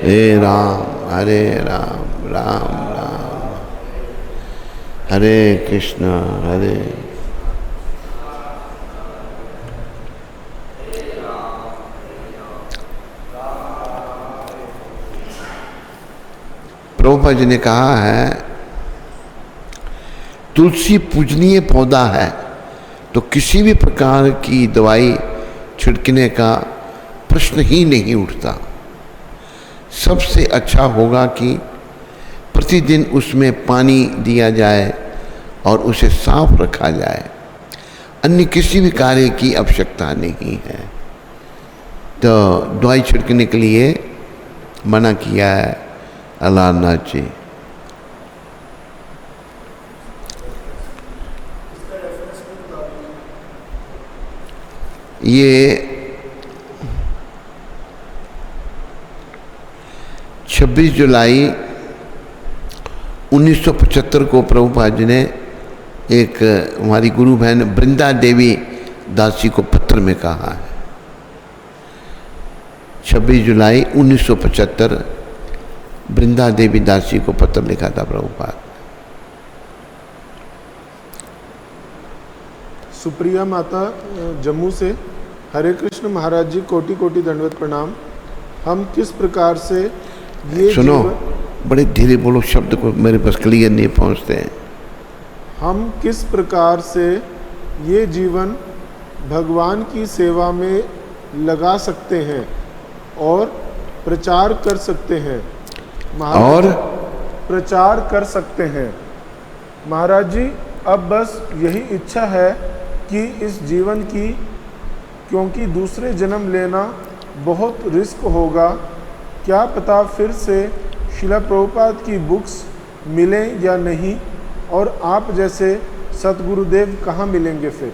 हरे राम राम राम, हरे कृष्णा हरे। प्रभुपाद जी ने कहा है, तुलसी पूजनीय पौधा है, तो किसी भी प्रकार की दवाई छिड़कने का प्रश्न ही नहीं उठता। सबसे अच्छा होगा कि प्रतिदिन उसमें पानी दिया जाए और उसे साफ रखा जाए, अन्य किसी भी कार्य की आवश्यकता नहीं है। तो दवाई छिड़कने के लिए मना किया है अलारनाथ जी। ये 26 जुलाई 1975 को प्रभुपाद जी ने एक हमारी गुरु बहन वृंदा देवी दासी को पत्र में कहा है। 26 जुलाई 1975 वृंदा देवी दासी को पत्र लिखा था प्रभुपाद। सुप्रिया माता जम्मू से, हरे कृष्ण महाराज जी, कोटि कोटि दंडवत प्रणाम। हम किस प्रकार से ये सुनो, बड़े धीरे बोलो, शब्द को मेरे पास क्लियर नहीं पहुंचते हैं। हम किस प्रकार से ये जीवन भगवान की सेवा में लगा सकते हैं और प्रचार कर सकते हैं और प्रचार कर सकते हैं महाराज जी। अब बस यही इच्छा है कि इस जीवन की, क्योंकि दूसरे जन्म लेना बहुत रिस्क होगा, क्या पता फिर से शिला प्रभुपाद की बुक्स मिलें या नहीं, और आप जैसे सतगुरुदेव कहाँ मिलेंगे फिर।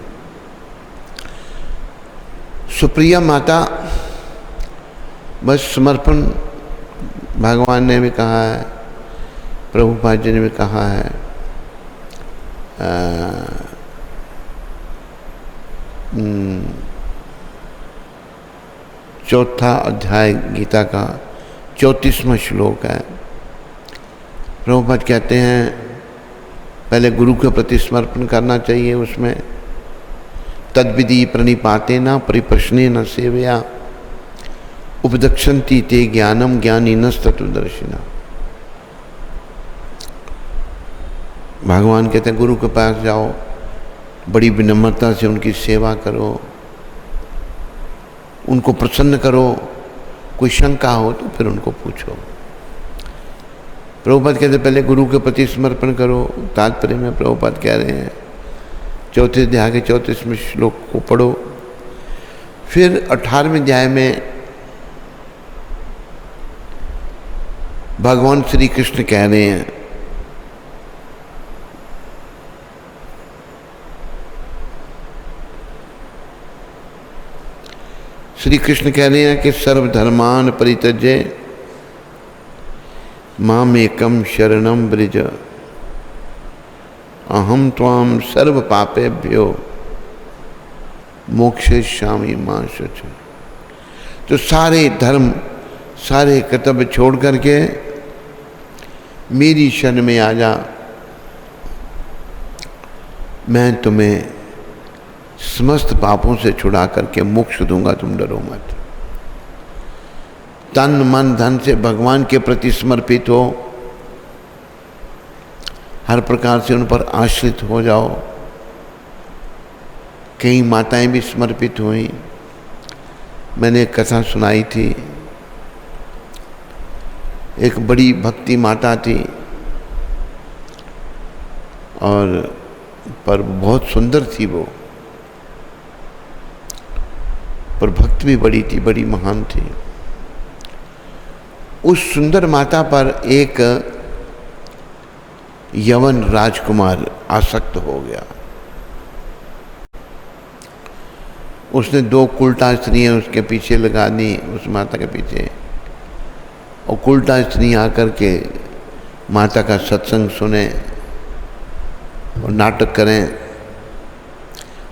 सुप्रिया माता, बस समर्पण भगवान ने भी कहा है, प्रभुपाद जी ने भी कहा है। चौथा अध्याय गीता का 34वां श्लोक है। प्रभुपाद कहते हैं पहले गुरु के प्रति समर्पण करना चाहिए। उसमें तद्विधि प्रणिपाते न परिप्रश्ने न सेवया उपदक्षन्ति ते ज्ञानम ज्ञानिनस्तत्वदर्शिना। भगवान कहते हैं गुरु के पास जाओ, बड़ी विनम्रता से उनकी सेवा करो, उनको प्रसन्न करो, कोई शंका हो तो फिर उनको पूछो। प्रभुपाद कहते पहले गुरु के प्रति समर्पण करो। तात्पर्य में प्रभुपाद कह रहे हैं चौथे अध्याय के 34वें श्लोक को पढ़ो। फिर 18वें अध्याय में भगवान श्री कृष्ण कह रहे हैं, श्री कृष्ण कह रहे हैं कि सर्वधर्मान परित्यज्य मामेकम शरणम ब्रज अहम त्वाम सर्व पापेभ्यो मोक्षयिष्यामि मा शुचि। तो सारे धर्म, सारे कर्तव्य छोड़ करके मेरी शरण में आ जा, मैं तुम्हें समस्त पापों से छुड़ा करके मोक्ष दूंगा, तुम डरो मत। तन मन धन से भगवान के प्रति समर्पित हो, हर प्रकार से उन पर आश्रित हो जाओ। कई माताएं भी समर्पित हुई। मैंने एक कथा सुनाई थी, एक बड़ी भक्ति माता थी और पर बहुत सुंदर थी वो, पर भक्त भी बड़ी थी, बड़ी महान थी। उस सुंदर माता पर एक यवन राजकुमार आसक्त हो गया। उसने 2 कुलटा स्त्रियां उसके पीछे लगा दी, उस माता के पीछे, और कुलटा स्त्री आकर के माता का सत्संग सुने और नाटक करें।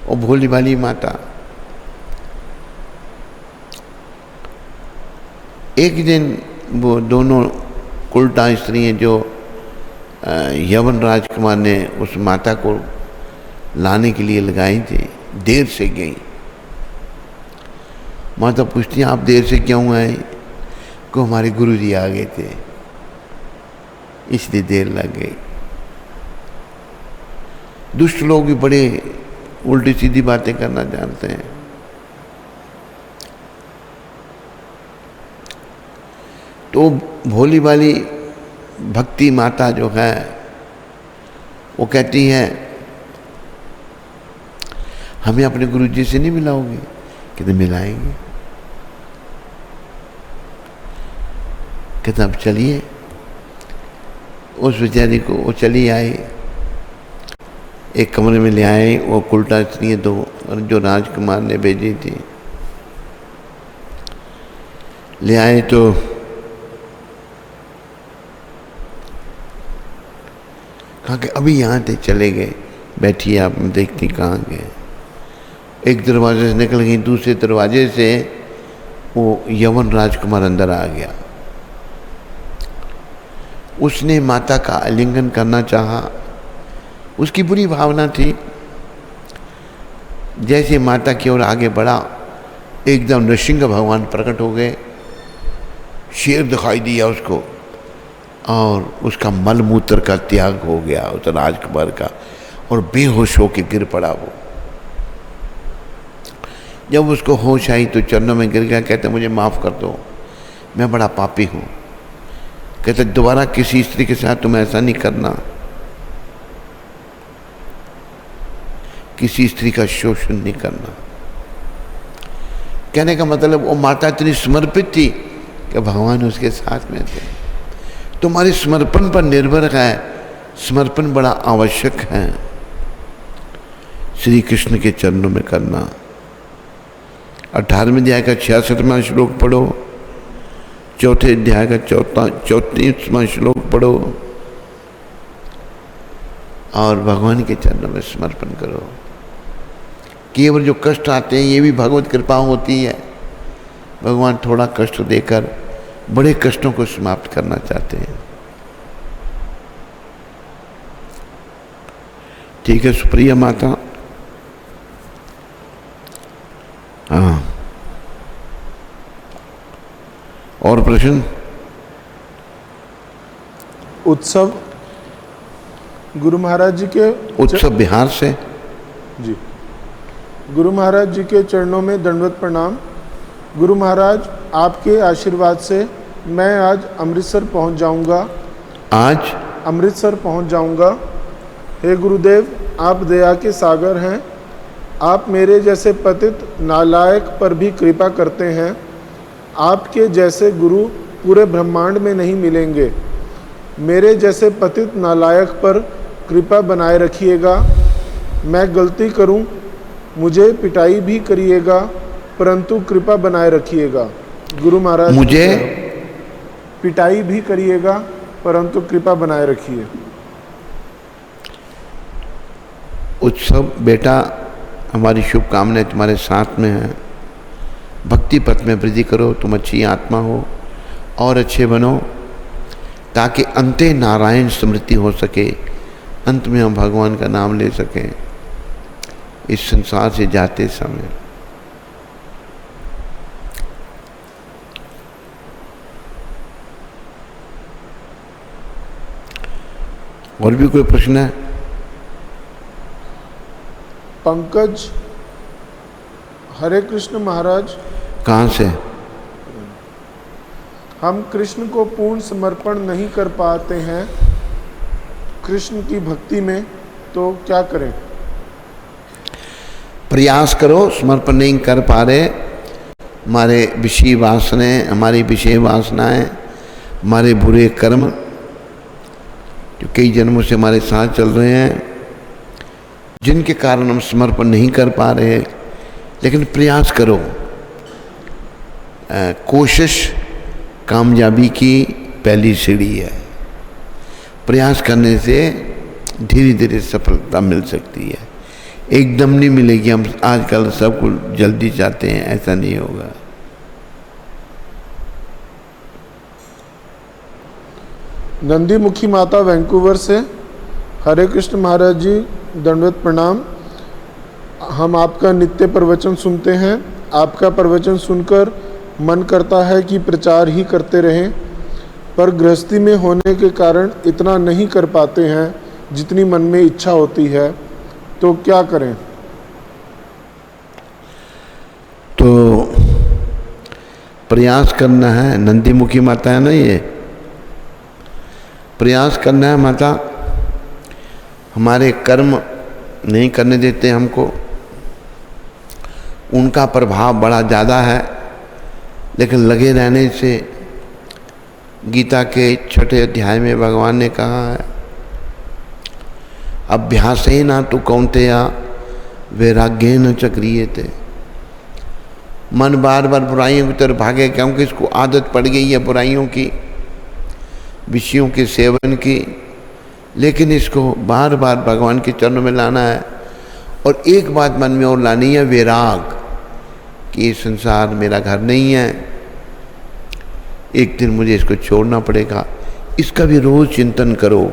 और भोली भाली माता। एक दिन वो दोनों कुलटा स्त्रियाँ जो यवन राजकुमार ने उस माता को लाने के लिए लगाई थी, देर से गई। माता पूछती आप देर से क्यों आए? को हमारे गुरुजी आ गए थे इसलिए देर लग गई। दुष्ट लोग भी बड़े उल्टी सीधी बातें करना जानते हैं। तो भोली वाली भक्ति माता जो है वो कहती है हमें अपने गुरुजी से नहीं मिलाओगे? कहते मिलाएंगे। कहते अब चलिए। उस बेचारी को वो चली आई, एक कमरे में ले आए। वो कुलटा स्त्रियाँ 2 जो राजकुमार ने भेजी थी ले आए। तो कहा कि अभी यहाँ थे, चले गए, बैठिए आप, देखती कहाँ गए। एक दरवाजे से निकल गई, दूसरे दरवाजे से वो यवन राजकुमार अंदर आ गया। उसने माता का आलिंगन करना चाहा। उसकी बुरी भावना थी। जैसे माता की ओर आगे बढ़ा, एकदम नृसिंह भगवान प्रकट हो गए। शेर दिखाई दिया उसको और उसका मल मूत्र का त्याग हो गया उस राजकुमार का, और बेहोश होकर गिर पड़ा वो। जब उसको होश आई तो चरणों में गिर गया। कहते मुझे माफ़ कर दो, मैं बड़ा पापी हूँ। कहते दोबारा किसी स्त्री के साथ तुम ऐसा नहीं करना, किसी स्त्री का शोषण नहीं करना। कहने का मतलब वो माता इतनी समर्पित थी कि भगवान उसके साथ में थे। तुम्हारे समर्पण पर निर्भर है, समर्पण बड़ा आवश्यक है श्री कृष्ण के चरणों में करना। 18वें अध्याय का 66वां श्लोक पढ़ो, 4थे अध्याय का 34वां श्लोक पढ़ो और भगवान के चरणों में समर्पण करो। केवल जो कष्ट आते हैं ये भी भगवत कृपा होती है। भगवान थोड़ा कष्ट देकर बड़े कष्टों को समाप्त करना चाहते हैं। ठीक है सुप्रिया माता। हाँ, और प्रश्न? उत्सव गुरु महाराज जी के उत्सव बिहार से जी। गुरु महाराज जी के चरणों में दंडवत प्रणाम। गुरु महाराज, आपके आशीर्वाद से मैं आज अमृतसर पहुंच जाऊंगा। आज अमृतसर पहुंच जाऊंगा। हे गुरुदेव, आप दया के सागर हैं। आप मेरे जैसे पतित नालायक पर भी कृपा करते हैं। आपके जैसे गुरु पूरे ब्रह्मांड में नहीं मिलेंगे। मेरे जैसे पतित नालायक पर कृपा बनाए रखिएगा। मैं गलती करूं, मुझे पिटाई भी करिएगा, परंतु कृपा बनाए रखिएगा। गुरु महाराज, मुझे पिटाई भी करिएगा, परंतु कृपा बनाए रखिए। उत्सव बेटा, हमारी शुभकामनाएं तुम्हारे साथ में है। भक्ति पथ में वृद्धि करो, तुम अच्छी आत्मा हो और अच्छे बनो, ताकि अंते नारायण स्मृति हो सके, अंत में हम भगवान का नाम ले सकें इस संसार से जाते समय। और भी कोई प्रश्न है? पंकज, हरे कृष्ण महाराज। कहाँ से? हम कृष्ण को पूर्ण समर्पण नहीं कर पाते हैं कृष्ण की भक्ति में, तो क्या करें? प्रयास करो, समर्पण नहीं कर पा रहे। हमारे विषय वासनाएं, हमारी विषय वासनाएं, हमारे बुरे कर्म जो कई जन्मों से हमारे साथ चल रहे हैं, जिनके कारण हम समर्पण नहीं कर पा रहे। लेकिन प्रयास करो। कोशिश कामयाबी की पहली सीढ़ी है। प्रयास करने से धीरे धीरे सफलता मिल सकती है, एकदम नहीं मिलेगी। हम आजकल सब कुछ जल्दी चाहते हैं, ऐसा नहीं होगा। नंदी मुखी माता वैंकूवर से। हरे कृष्ण महाराज जी, दंडवत प्रणाम। हम आपका नित्य प्रवचन सुनते हैं। आपका प्रवचन सुनकर मन करता है कि प्रचार ही करते रहें, पर गृहस्थी में होने के कारण इतना नहीं कर पाते हैं जितनी मन में इच्छा होती है, तो क्या करें? तो प्रयास करना है। नंदी मुखी माता है ना, ये प्रयास करना है। माता हमारे कर्म नहीं करने देते हमको, उनका प्रभाव बड़ा ज़्यादा है। लेकिन लगे रहने से, गीता के 6ठे अध्याय में भगवान ने कहा है, अभ्यास ही ना तो कौन्तेया वैराग्य न चक्रियते। मन बार बार बुराइयों की तरफ भागे, क्योंकि इसको आदत पड़ गई है बुराइयों की, विषयों के सेवन की। लेकिन इसको बार बार भगवान के चरणों में लाना है। और एक बात मन में और लानी है, वैराग, कि ये संसार मेरा घर नहीं है, एक दिन मुझे इसको छोड़ना पड़ेगा। इसका भी रोज चिंतन करो।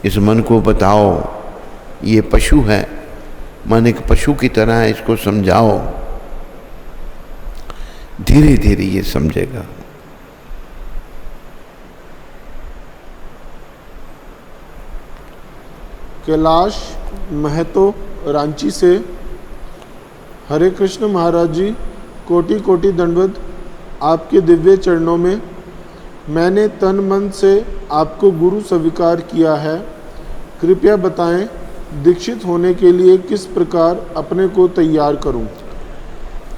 इस मन को बताओ ये पशु है, मन एक पशु की तरह है, इसको समझाओ, धीरे धीरे ये समझेगा। कैलाश महतो रांची से, हरे कृष्ण महाराज जी, कोटि कोटि दंडवत आपके दिव्य चरणों में। मैंने तन मन से आपको गुरु स्वीकार किया है, कृपया बताएं दीक्षित होने के लिए किस प्रकार अपने को तैयार करूं।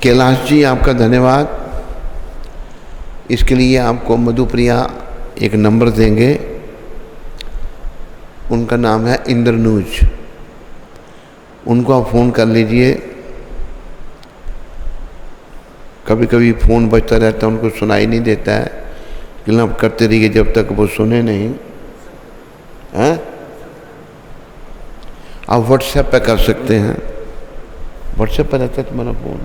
कैलाश जी आपका धन्यवाद। इसके लिए आपको मधुप्रिया एक नंबर देंगे, उनका नाम है इंद्रनूज। उनको आप फ़ोन कर लीजिए। कभी कभी फ़ोन बजता रहता है, उनको सुनाई नहीं देता है, लेकिन आप करते रहिए जब तक वो सुने नहीं। हैं? आप व्हाट्सएप पे कर सकते हैं, व्हाट्सएप पर रहता है तुम्हारा फ़ोन।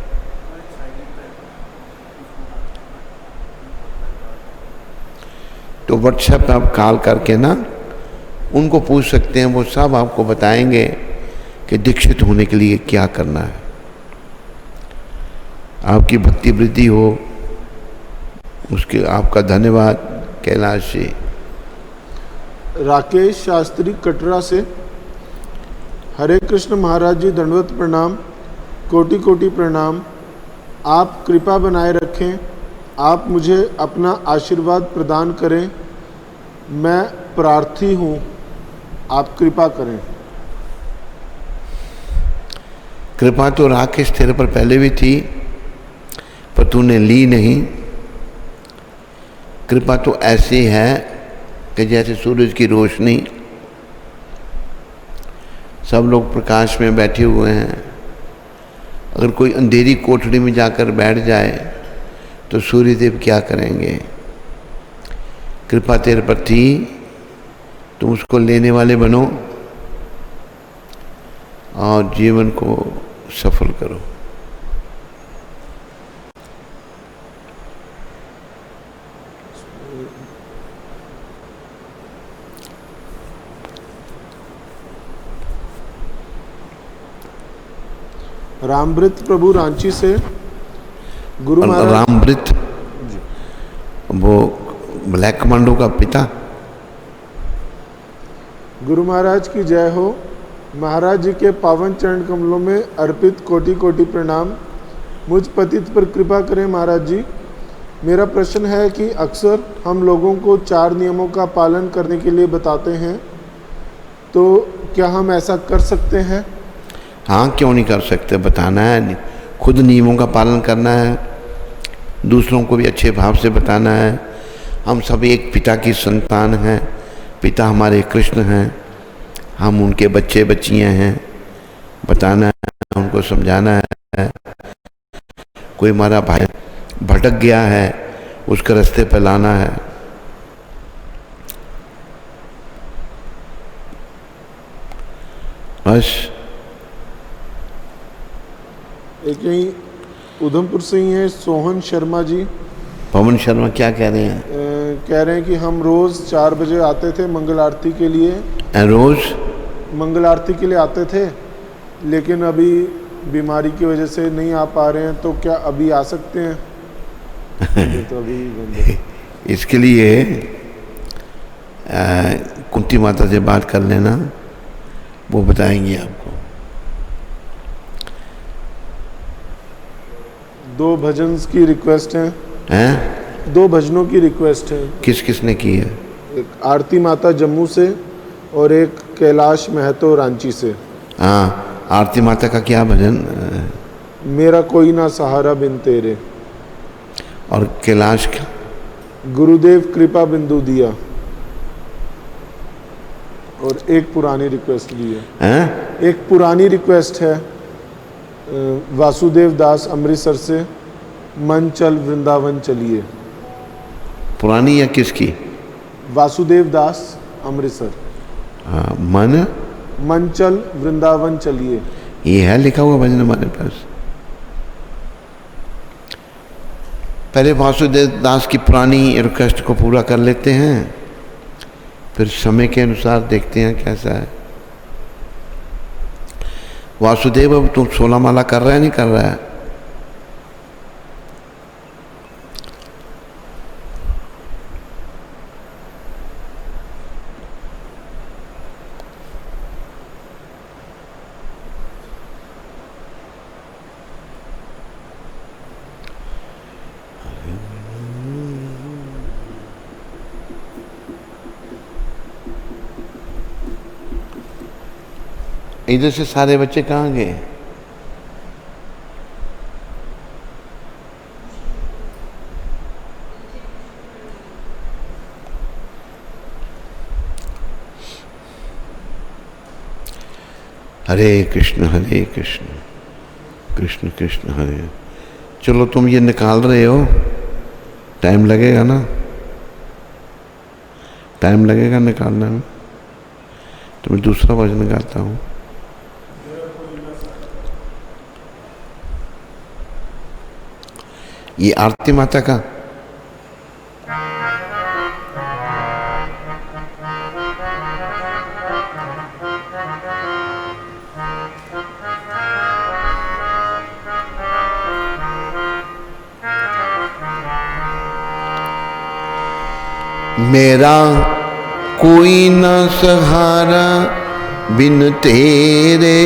तो व्हाट्सएप पे आप कॉल करके ना उनको पूछ सकते हैं, वो सब आपको बताएंगे कि दीक्षित होने के लिए क्या करना है। आपकी भक्ति वृद्धि हो, उसके आपका धन्यवाद कैलाश जी। राकेश शास्त्री कटरा से, हरे कृष्ण महाराज जी, दंडवत प्रणाम, कोटि कोटि प्रणाम। आप कृपा बनाए रखें, आप मुझे अपना आशीर्वाद प्रदान करें, मैं प्रार्थी हूँ, आप कृपा करें। कृपा तो राकेश तेरे पर पहले भी थी, पर तूने ली नहीं। कृपा तो ऐसी है कि जैसे सूरज की रोशनी, सब लोग प्रकाश में बैठे हुए हैं, अगर कोई अंधेरी कोठरी में जाकर बैठ जाए तो सूर्यदेव क्या करेंगे। कृपा तेरे पर थी, तुम उसको लेने वाले बनो और जीवन को सफल करो। रामवृत प्रभु रांची से, गुरु महाराज। रामवृत वो ब्लैक कमांडो का पिता। गुरु महाराज की जय हो। महाराज जी के पावन चरण कमलों में अर्पित कोटि कोटि प्रणाम। मुझ पतित पर कृपा करें महाराज जी। मेरा प्रश्न है कि अक्सर हम लोगों को 4 नियमों का पालन करने के लिए बताते हैं, तो क्या हम ऐसा कर सकते हैं? हाँ, क्यों नहीं कर सकते। बताना है, खुद नियमों का पालन करना है, दूसरों को भी अच्छे भाव से बताना है। हम सब एक पिता की संतान हैं, पिता हमारे कृष्ण हैं, हम उनके बच्चे बच्चियां हैं। बताना है, उनको समझाना है। कोई हमारा भाई भटक गया है, उसके रास्ते पर लाना है। बस। एक यहीं उधमपुर से ही है सोहन शर्मा जी। पवन शर्मा क्या कह रहे हैं? कह रहे हैं कि हम रोज़ 4 बजे आते थे मंगल आरती के लिए। रोज़ मंगल आरती के लिए आते थे, लेकिन अभी बीमारी की वजह से नहीं आ पा रहे हैं, तो क्या अभी आ सकते हैं? तो अभी बंद है। इसके लिए कुंती माता से बात कर लेना, वो बताएंगी आपको। 2 भजन की रिक्वेस्ट है। हैं? 2 भजनों की रिक्वेस्ट है। किस किसने की है? एक आरती माता जम्मू से और एक कैलाश महतो रांची से। हाँ, आरती माता का क्या भजन? मेरा कोई ना सहारा बिन तेरे। और कैलाश का? गुरुदेव कृपा बिंदु दिया। और एक पुरानी रिक्वेस्ट भी है। हैं? एक पुरानी रिक्वेस्ट है वासुदेव दास अमृतसर से, मन चल वृंदावन चलिए। पुरानी या किसकी? वासुदेव दास अमृतसर। हाँ, मन चल वृंदावन चलिए। ये है लिखा हुआ भजन हमारे पास। पहले वासुदेव दास की पुरानी रिक्वेस्ट को पूरा कर लेते हैं, फिर समय के अनुसार देखते हैं कैसा है। वासुदेव अब तू 16 माला कर रहा है नहीं कर रहा है? इधर से सारे बच्चे कहाँ गए? हरे कृष्ण कृष्ण कृष्ण हरे। चलो तुम ये निकाल रहे हो, टाइम लगेगा ना, टाइम लगेगा निकालने में। तो मैं दूसरा भजन गाता हूँ। ये आरती माता का मेरा कोई न सहारा बिन तेरे,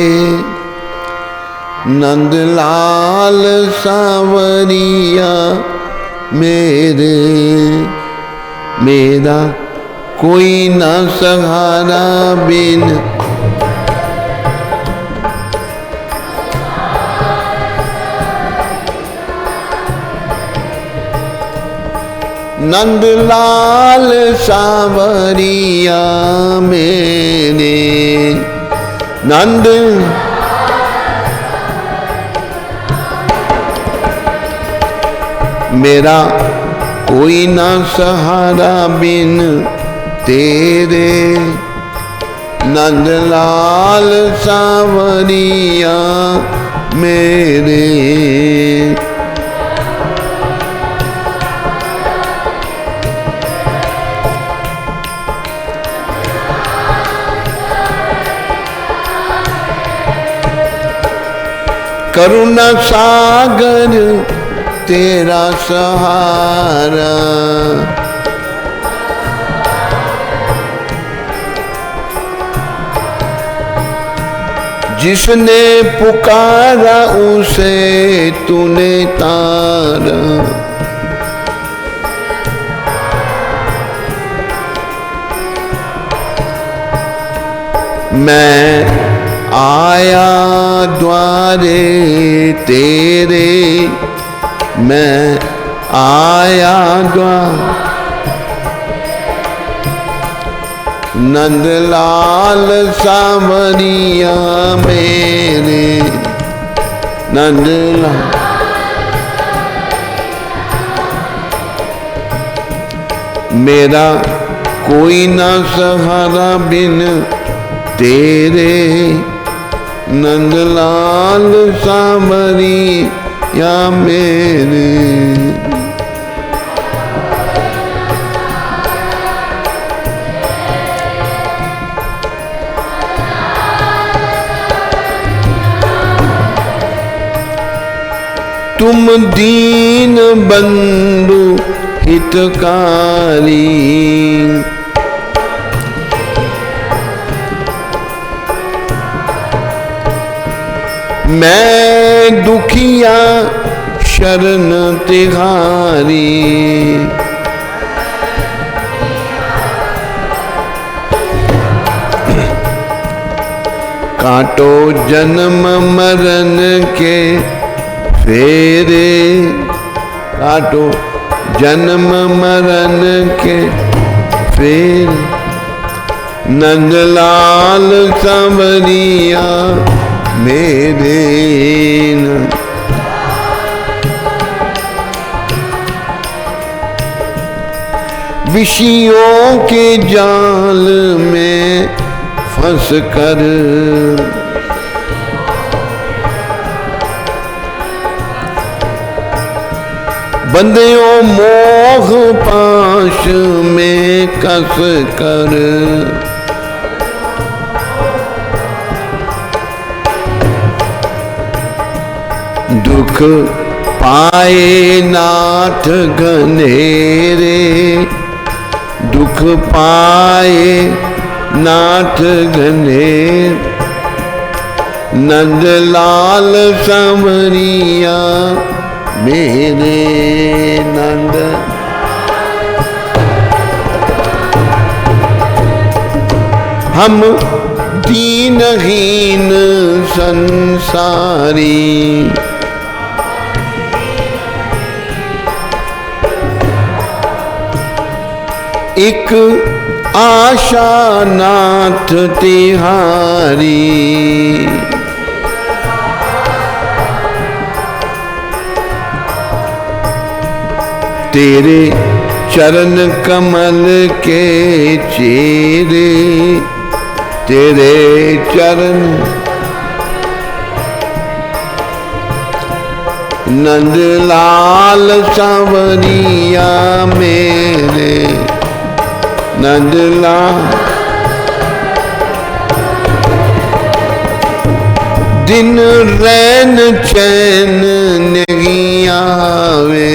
नंदलाल सांवरिया मेरे। मेरा कोई न सहारा बिन नंदलाल सांवरिया मेरे। नंद मेरा कोई ना सहारा बिन तेरे, नंदलाल सांवरिया मेरे। करुणा सागर तेरा सहारा, जिसने पुकारा उसे तूने तारा। मैं आया द्वारे तेरे, मैं आया द्वार। नंदलाल सांवरिया मेरे, नंदलाल। मेरा कोई ना सहारा बिन तेरे, नंदलाल सांवरिया मेरे। तुम दीन बंधु हितकारी, मैं दुखिया शरण तिहारी। काटो जन्म मरण के फेरे, काटो जन्म मरण के फेरे। नंदलाल सांवरिया मेरे। विषयों के जाल में फंस कर, बंदियों मोह पाश में कस कर, दुख पाए नाथ घनेरे, दुख पाए नाथ घनेर, नंदलाल संवरिया मेरे नंद। हम दीनहीन संसारी, एक आशा नाथ तिहारी, तेरे चरण कमल के चेरे, तेरे चरण नंदलाल सांवरिया मेरे नंदलाल। दिन रैन चैन नहीं आवे,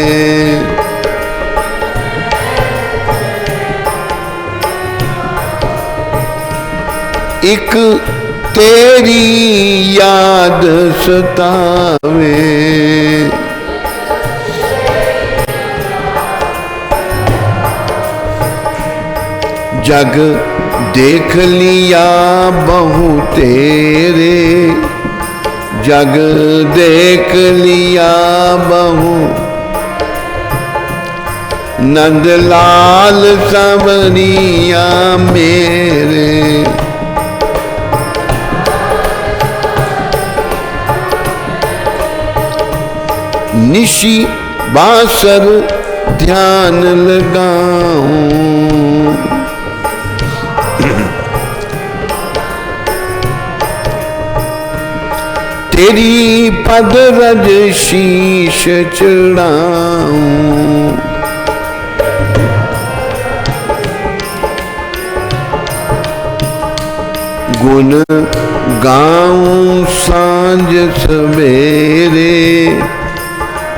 एक तेरी याद सतावे, जग देख लिया बहु तेरे, जग देख लिया बहु, नंदलाल सांवरिया मेरे। निशी बासर ध्यान लगाऊं, तेरी पद रज शीश चढ़ाऊं, गुण गाऊं सांझ सवेरे,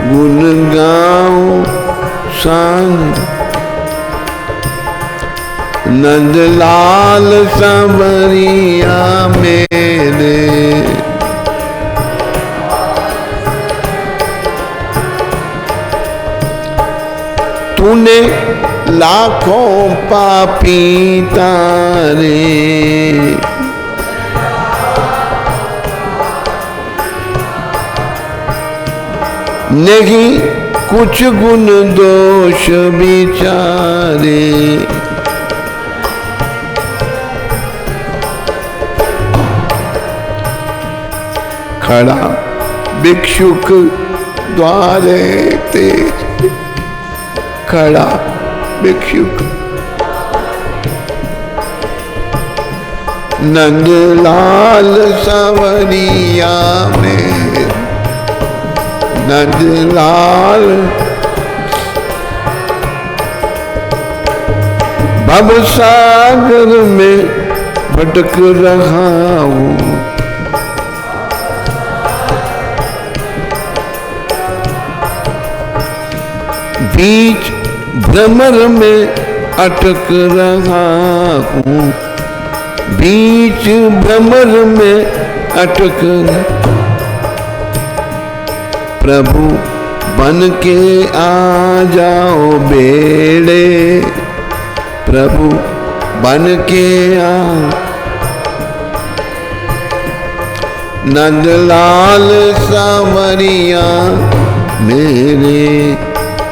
गुण गाऊं सांझ, नंदलाल सांवरिया मेरे। तूने लाखों पापी तारे, नहीं कुछ गुण दोष बिचारे, खड़ा भिक्षुक द्वारे ते, खड़ा भिक्षुक नंदलाल सांवरिया में, नंदलाल। भव सागर में भटक रहा हूँ, बीच भ्रमर में अटक रहा हूँ, बीच भ्रमर में अटक। प्रभु बन के आ जाओ बेड़े, प्रभु बन के आ। नंदलाल सांवरिया मेरे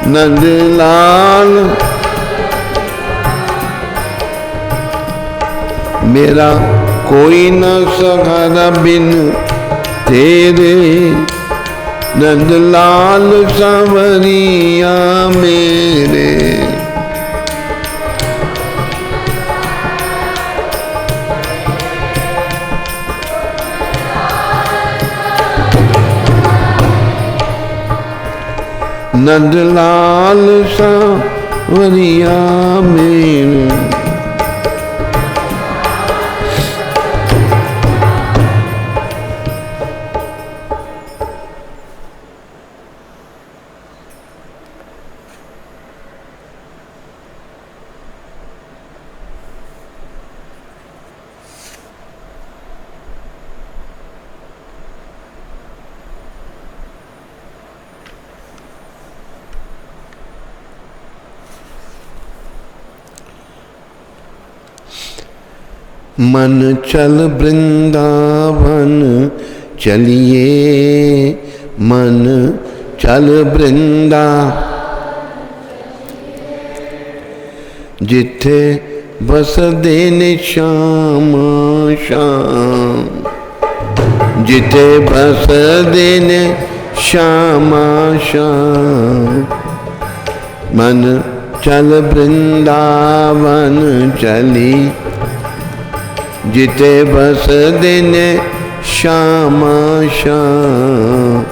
नंदलाल। मेरा कोई न सहारा बिन तेरे, नंदलाल सांवरिया मेरे। नंदलाल सांवरिया मेरे। मन चल वृंदावन चलिए, मन चल वृंदा, जिथे बस देने श्याम श्याम, जिथे बस देने श्याम श्याम। मन चल वृंदावन चली, जिते बस दिन श्याम श्याम।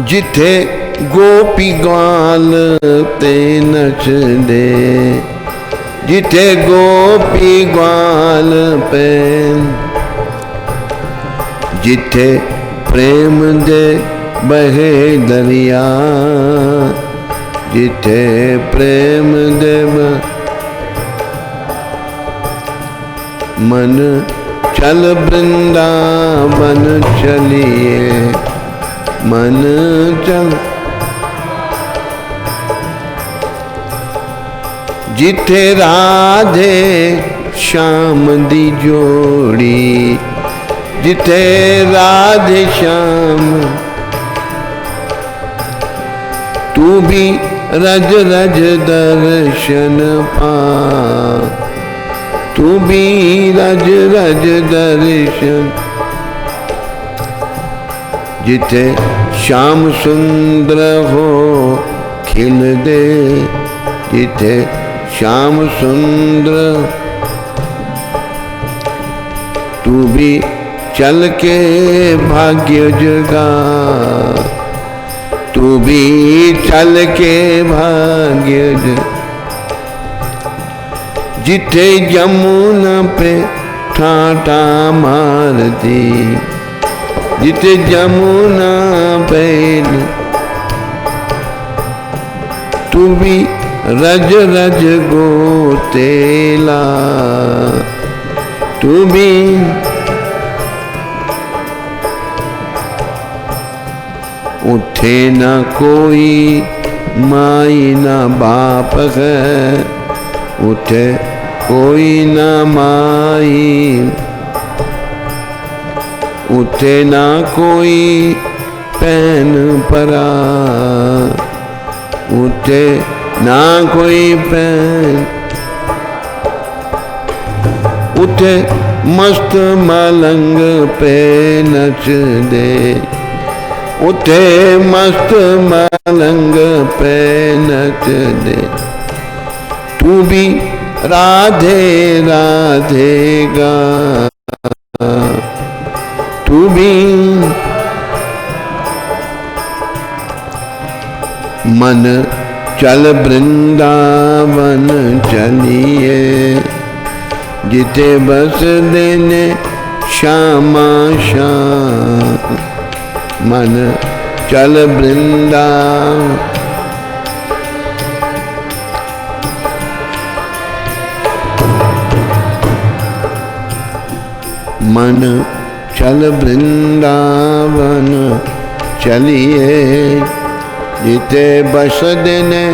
जिथे गोपी ग्वाल ते नच दे, जिथे गोपी ग्वाल पे, जिथे प्रेम दे बहे दरिया, जिथे प्रेम दे मन चल वृंदावन चलिए, मन चल। जिथे राधे श्याम दी जोड़ी, जिथे राधे श्याम, तू भी रज रज दर्शन पा, तू भी रज रज दर्शन। जिथे श्याम सुंदर हो खिल दे, जिथे श्याम सुंदर, तू भी चल के भाग्य जगा, तू भी चल के भाग्य जगा। जिथे यमुना पे ठाटा मारती, जिथे यमुना पे, तू भी रज रज गोतेला, तू भी उठे न कोई माई न बाप है, उठे कोई न माई, उठे न कोई पैन परा, उठे ना कोई पैन, उठे मस्त मलंग पे नच दे, उठे मस्त मलंग पे नच दे। तू भी राधे राधे गा, तू भी मन चल वृंदावन चलिए, जिते बस देने श्यामा श्याम। मन चल वृंदावन, मन चल वृंदावन चलिए, जिते बस देने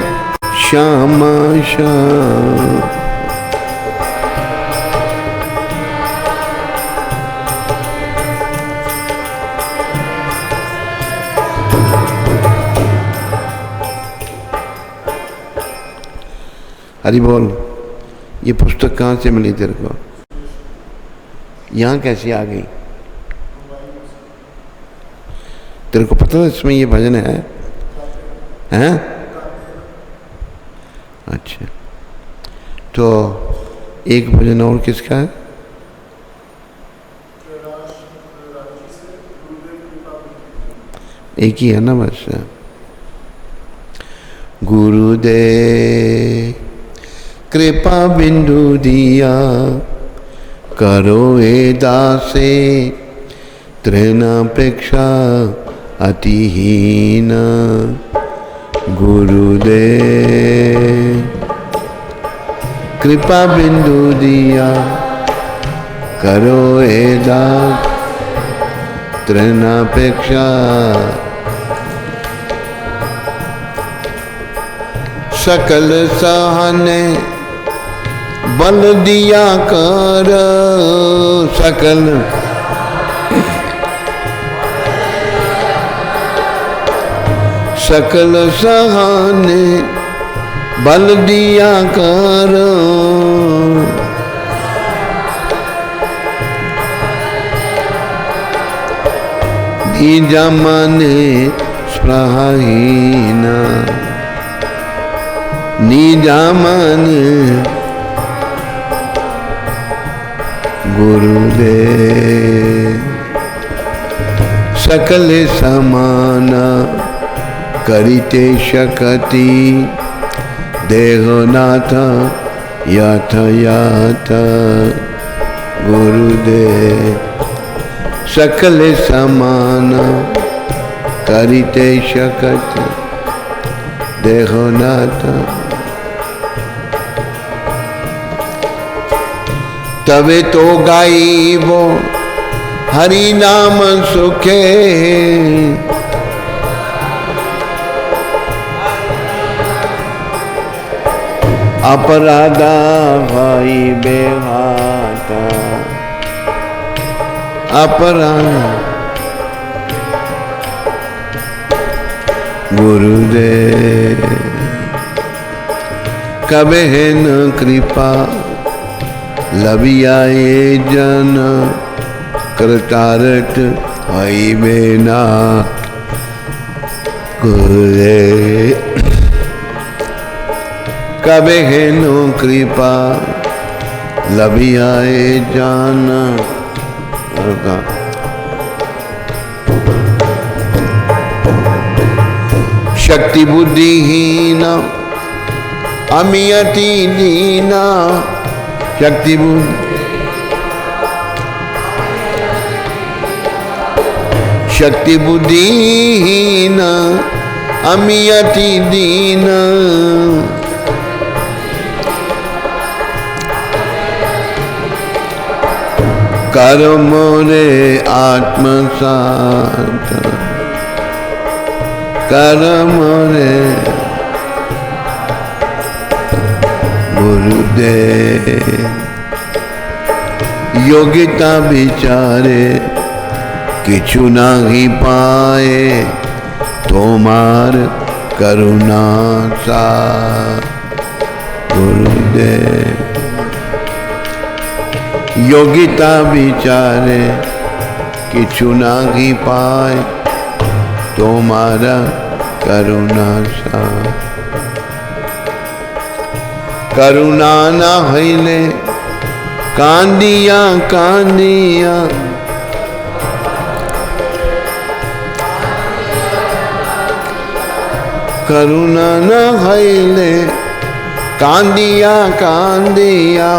श्यामा श्याम। हरि बोल। ये पुस्तक कहाँ से मिली तेरे को? यहाँ कैसे आ गई? तेरे को पता है इसमें ये भजन है? हैं? अच्छा, तो एक भजन और किसका है? एक ही है ना बस। गुरुदेव कृपा बिंदु दिया, करो ए दासे तृणापेक्षा अतिहीन। गुरुदेव कृपा बिंदु दिया, करो ए दास तृणापेक्षा। सकल सहने बल दिया कर, सकल सकल सहने बल दिया कर। दीजा माने स्पृहाहीना, निजा माने गुरुदेव। सकल समान करिते शकति, देहनाथ यातायात। गुरुदेव सकल समान करिते शकति, देहनाथ। तबे तो गाइबो हरि नाम सुखे, अपराधा भाई बेहाता। अपराध गुरुदेव कबे न कृपा लबियाए जन, कृतारत हई बेना। गुरुदेव कबे नो कृपा लबियाए जान। शक्ति बुद्धिहीन अमियति दीना, शक्ति शक्ति बुद्धिहीन अमियति दीन। कर मोरे आत्मसात, कर मोरे गुरुदेव। योग्यता विचारे किछु नहीं पाए, तोमार करुणा सा। गुरुदेव योगिता विचारे किछु नहीं पाए, तुम्हारा करुणा सा। करुणा न हईले कांदिया कांदिया, करुणा न हईले कांदिया कांदिया।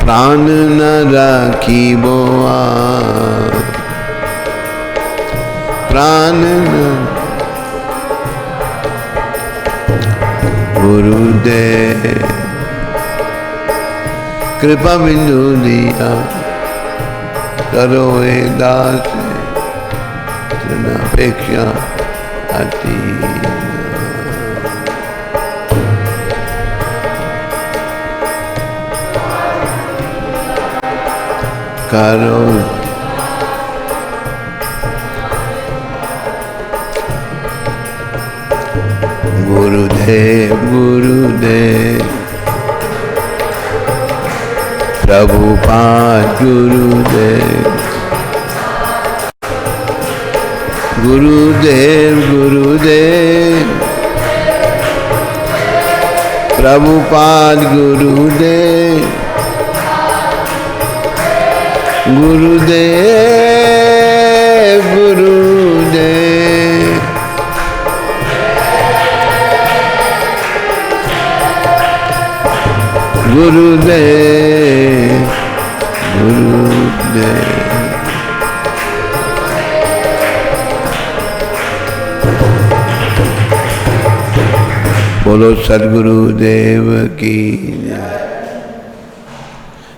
प्राण न राखी बोआ, प्राण न। गुरुदेव कृपा बिंदु दिया, करो ए दास तृणापेक्षा अति। करो गुरुदेव गुरुदेव प्रभुपाद गुरुदेव गुरुदेव गुरुदेव प्रभुपाद गुरुदेव गुरुदेव गुरुदेव गुरुदेव गुरुदेव। बोलो सद्गुरुदेव की जय।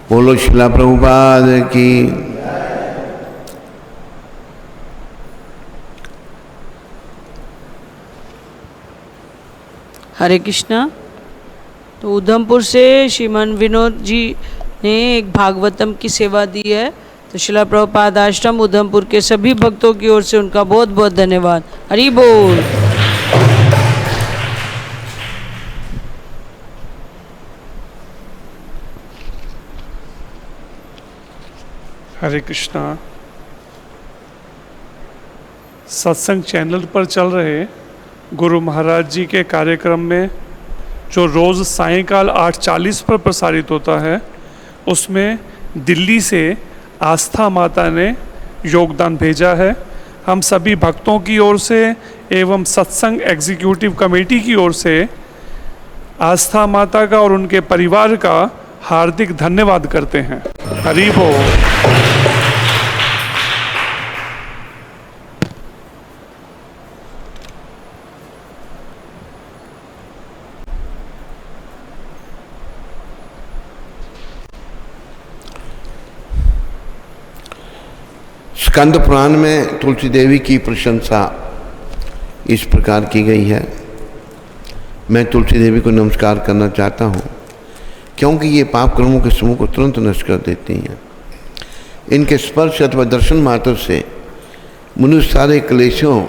बोलो शिला प्रभुपाद की। हरे कृष्णा। तो उधमपुर से श्रीमान विनोद जी ने एक भागवतम की सेवा दी है, तो शिला प्रभुपाद आश्रम उधमपुर के सभी भक्तों की ओर से उनका बहुत बहुत धन्यवाद। हरि बोल। हरे कृष्णा। सत्संग चैनल पर चल रहे गुरु महाराज जी के कार्यक्रम में जो रोज़ सायंकाल 8:40 पर प्रसारित होता है, उसमें दिल्ली से आस्था माता ने योगदान भेजा है। हम सभी भक्तों की ओर से एवं सत्संग एग्जीक्यूटिव कमेटी की ओर से आस्था माता का और उनके परिवार का हार्दिक धन्यवाद करते हैं। हरि बोल। स्कंद पुराण में तुलसी देवी की प्रशंसा इस प्रकार की गई है। मैं तुलसी देवी को नमस्कार करना चाहता हूँ, क्योंकि ये पाप कर्मों के समूह को तुरंत नष्ट कर देती हैं। इनके स्पर्श अथवा दर्शन मात्र से मनुष्य सारे क्लेशों